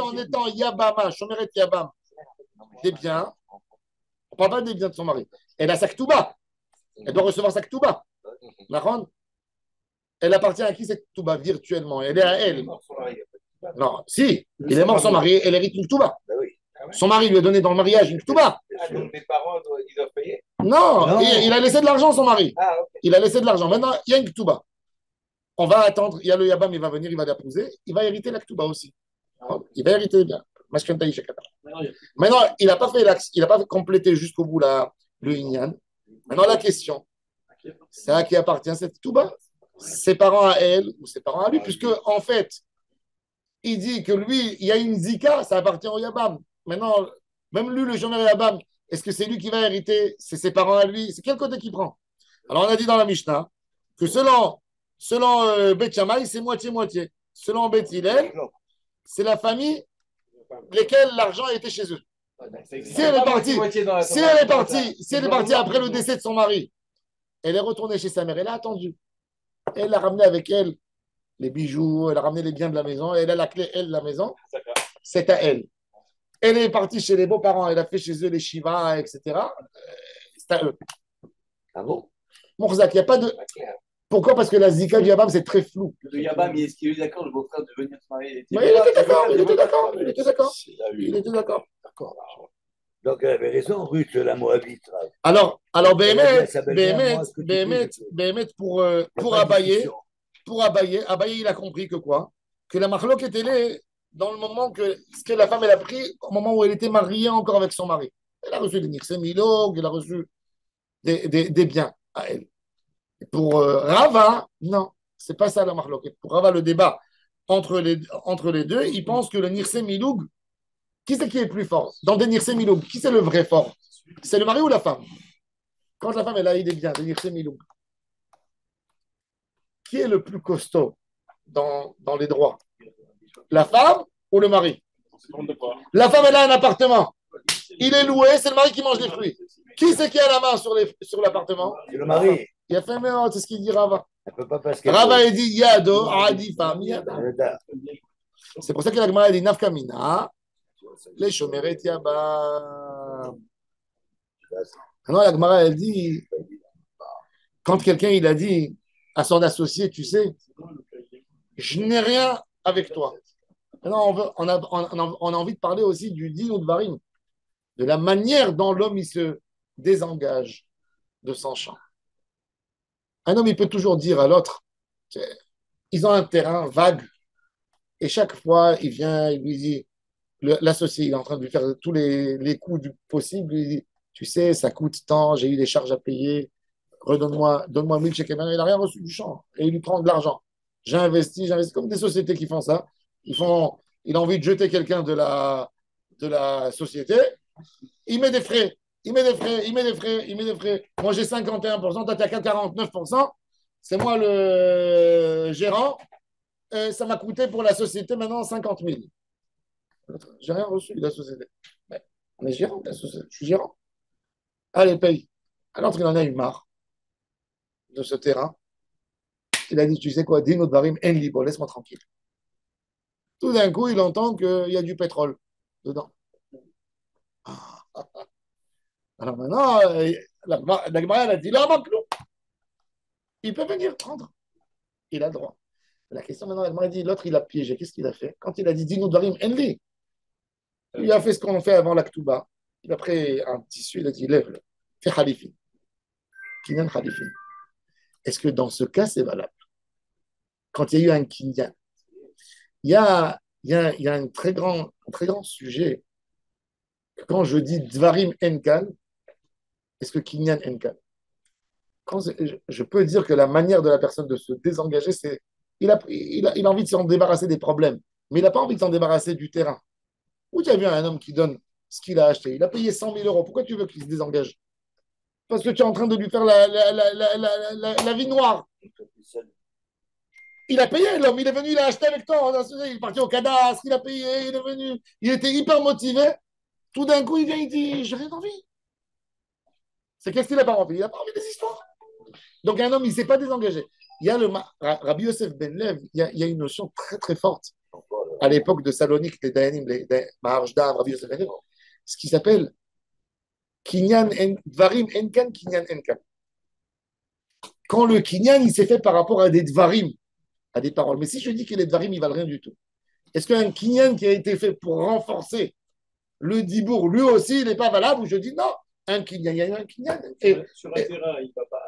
Speaker 1: en étant Yabama, Shomeret Yabam, des biens. On ne parle pas des biens de son mari. Elle a sa Ketouba. Elle doit recevoir sa Ketouba. D'accord? Elle appartient à qui cette Ketouba virtuellement? Elle est à elle. Non, si, il est mort son mari, elle hérite une Ketouba.
Speaker 2: Ben oui.
Speaker 1: Son mari lui a donné dans le mariage une Ketouba.
Speaker 4: Ah, donc les parents, ils doivent payer?
Speaker 1: Non, il a laissé de l'argent son mari.
Speaker 4: Ah, ok.
Speaker 1: Il a laissé de l'argent. Maintenant, il y a une Ketouba. On va attendre, il y a le Yabam, il va venir, il va l'épouser, il va hériter la Ketouba aussi. Il va hériter bien. Maintenant, il n'a pas fait l'axe, il n'a pas complété jusqu'au bout le Inyan. Maintenant, la question, c'est à qui appartient cette Ketouba? Ses parents à elle ou ses parents à lui? Puisque, en fait, il dit que lui, il y a une Zika, ça appartient au Yabam. Maintenant, même lui, le Shomer Yabam, est-ce que c'est lui qui va hériter? C'est ses parents à lui? C'est quel côté qu'il prend? Alors, on a dit dans la Mishnah que selon Beth Shammai, c'est moitié-moitié. Selon Beth Hillel, c'est la famille lesquelles l'argent était chez eux. Si elle est partie après le décès de son mari, elle est retournée chez sa mère, elle a attendu. Elle a ramené avec elle les bijoux, elle a ramené les biens de la maison, elle a la clé, elle, de la maison. C'est à elle. Elle est partie chez les beaux-parents, elle a fait chez eux les shivas, etc. C'est à eux.
Speaker 2: Ah bon?
Speaker 1: Morzak, il n'y a pas de. Pourquoi? Parce que la Zika du Yabam, c'est très flou.
Speaker 6: Le Yabam, est-ce qu'il est d'accord, le beau-frère, de venir se marier?
Speaker 1: Mais il était d'accord.
Speaker 2: Donc elle avait raison, Ruth, la Moabite.
Speaker 1: Alors Béhémet, pour Abaye, il a compris que quoi? Que la marloque était là dans le moment que ce que la femme elle a pris, au moment où elle était mariée encore avec son mari. Elle a reçu des nixemilog, elle a reçu des biens à elle. Et pour Rava, non, c'est pas ça la marloquette. Pour Rava, le débat entre les deux, il pense que le Nirse Miloug, qui c'est qui est le plus fort? Dans des Nirse Miloug, qui c'est le vrai fort? C'est le mari ou la femme? Quand la femme elle a eu des biens, des Nirse Miloug, qui est le plus costaud dans les droits? La femme ou le mari? La femme elle a un appartement. Il est loué, c'est le mari qui mange les fruits. Qui c'est qui a la main sur l'appartement?
Speaker 2: C'est le mari.
Speaker 1: Il a fait, mais c'est ce qu'il dit Rava.
Speaker 2: Elle peut pas parce qu'elle
Speaker 1: Rava, il dit Yado, Adi, femme, Yada. C'est pour ça que la Gemara dit Nafkamina, les Shomeret Yabam. Non, la Gemara, elle dit, quand quelqu'un il a dit à son associé, tu sais, je n'ai rien avec toi. Maintenant, on a envie de parler aussi du din ou de varim, de la manière dont l'homme il se désengage de son champ. Un homme, il peut toujours dire à l'autre, ils ont un terrain vague, et chaque fois, il vient, il lui dit, l'associé, il est en train de lui faire tous les coups possibles, il dit, tu sais, ça coûte tant, j'ai eu des charges à payer, donne-moi 1000 chèques. Il n'a rien reçu du champ, et il lui prend de l'argent. J'investis, comme des sociétés qui font ça. Il a envie de jeter quelqu'un de la société, il met des frais. Moi, j'ai 51%, toi, tu as 49%. C'est moi le gérant. Ça m'a coûté pour la société maintenant 50 000. J'ai rien reçu de la société. Mais on est gérant de la société. Je suis gérant. Allez, paye. Alors, il en a eu marre de ce terrain. Il a dit, tu sais quoi, dis notre barim, en libre, laisse-moi tranquille. Tout d'un coup, il entend qu'il y a du pétrole dedans. Alors maintenant, la Gemara a dit, là, il peut venir prendre. Il a le droit. La question maintenant, la Gemara dit, l'autre, il a piégé. Qu'est-ce qu'il a fait? Quand il a dit, dis-nous Dvarim, Enli, il a fait ce qu'on fait avant la Ketouba. Il a pris un tissu, il a dit, lève-le, fais Khalifin. Kinyan Khalifin. Est-ce que dans ce cas, c'est valable? Quand il y a eu un Kinyan, il y a un très grand sujet. Quand je dis Dvarim Enkan, est-ce que Kinyan Enkan? Je peux dire que la manière de la personne de se désengager, c'est il a envie de s'en débarrasser des problèmes, mais il n'a pas envie de s'en débarrasser du terrain. Où tu as vu un homme qui donne ce qu'il a acheté? Il a payé 100 000 euros. Pourquoi tu veux qu'il se désengage? Parce que tu es en train de lui faire la vie noire. Il a payé, l'homme. Il est venu, il a acheté avec toi. Il est parti au cadastre, il a payé, il est venu. Il était hyper motivé. Tout d'un coup, il vient, il dit, j'ai rien envie. C'est qu'est-ce qu'il n'a pas envie? Il n'a pas envie des histoires. Donc, un homme, il ne s'est pas désengagé. Il y a Rabbi Yosef Ben Lev, il y a une notion très, très forte à l'époque de Salonique, les Dayanim, les Maharshda, Rabbi Yosef Ben Lev, ce qui s'appelle Kinyan Dvarim Enkan, Kinyan Enkan. Quand le Kinyan, il s'est fait par rapport à des Dvarim, à des paroles. Mais si je dis que les Dvarim, ils ne valent rien du tout, est-ce qu'un Kinyan qui a été fait pour renforcer le Dibour, lui aussi, il n'est pas valable? Ou je dis non, un Kinyan, il y a un Kinyan.
Speaker 6: Sur un terrain, il ne va pas.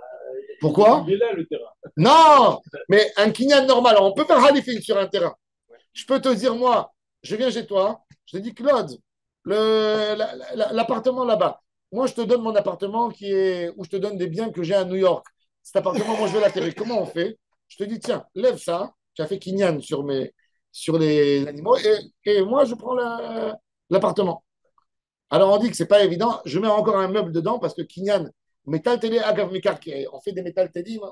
Speaker 1: Pourquoi?
Speaker 6: Il est là, le terrain.
Speaker 1: Non, mais un Kinyan normal, on peut faire Halifin sur un terrain. Je peux te dire, moi, je viens chez toi, je te dis, Claude, l'appartement là-bas, moi, je te donne mon appartement où je te donne des biens que j'ai à New York. Cet appartement, moi, je vais l'atterrir. Comment on fait? Je te dis, tiens, lève ça. Tu as fait Kinyan sur les animaux et moi, je prends l'appartement. Alors, on dit que ce n'est pas évident. Je mets encore un meuble dedans parce que Kinyan, métal télé, agav mekar, on fait des métal télé. Bon.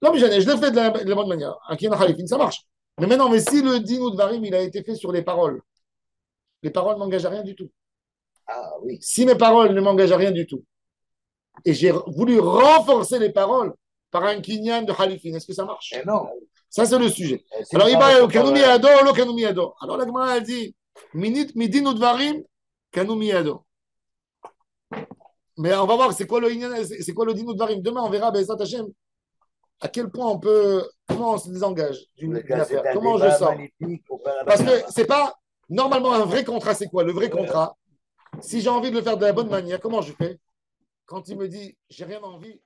Speaker 1: Non, mais je l'ai fait de la bonne manière. Un Kinyan Halifin, ça marche. Mais maintenant, si le din ou Dvarim, il a été fait sur les paroles ne m'engagent à rien du tout.
Speaker 2: Ah oui.
Speaker 1: Si mes paroles ne m'engagent à rien du tout, et j'ai voulu renforcer les paroles par un Kinyan de Halifin, est-ce que ça marche?
Speaker 2: Non.
Speaker 1: Ça, c'est le sujet. Alors, il va au Kanoumi Ado, lo Kanoumi Ado. Alors, la Gemara a dit Midin ou Dvarim, Kanoumi Ado. Mais on va voir c'est quoi le din ou Dvarim. Demain, on verra, Bezat Hashem, à quel point comment on se désengage d'une affaire, comment je sors. Parce que c'est pas, normalement, un vrai contrat, c'est quoi? Le vrai contrat, si j'ai envie de le faire de la bonne manière, comment je fais? Quand il me dit, j'ai rien envie,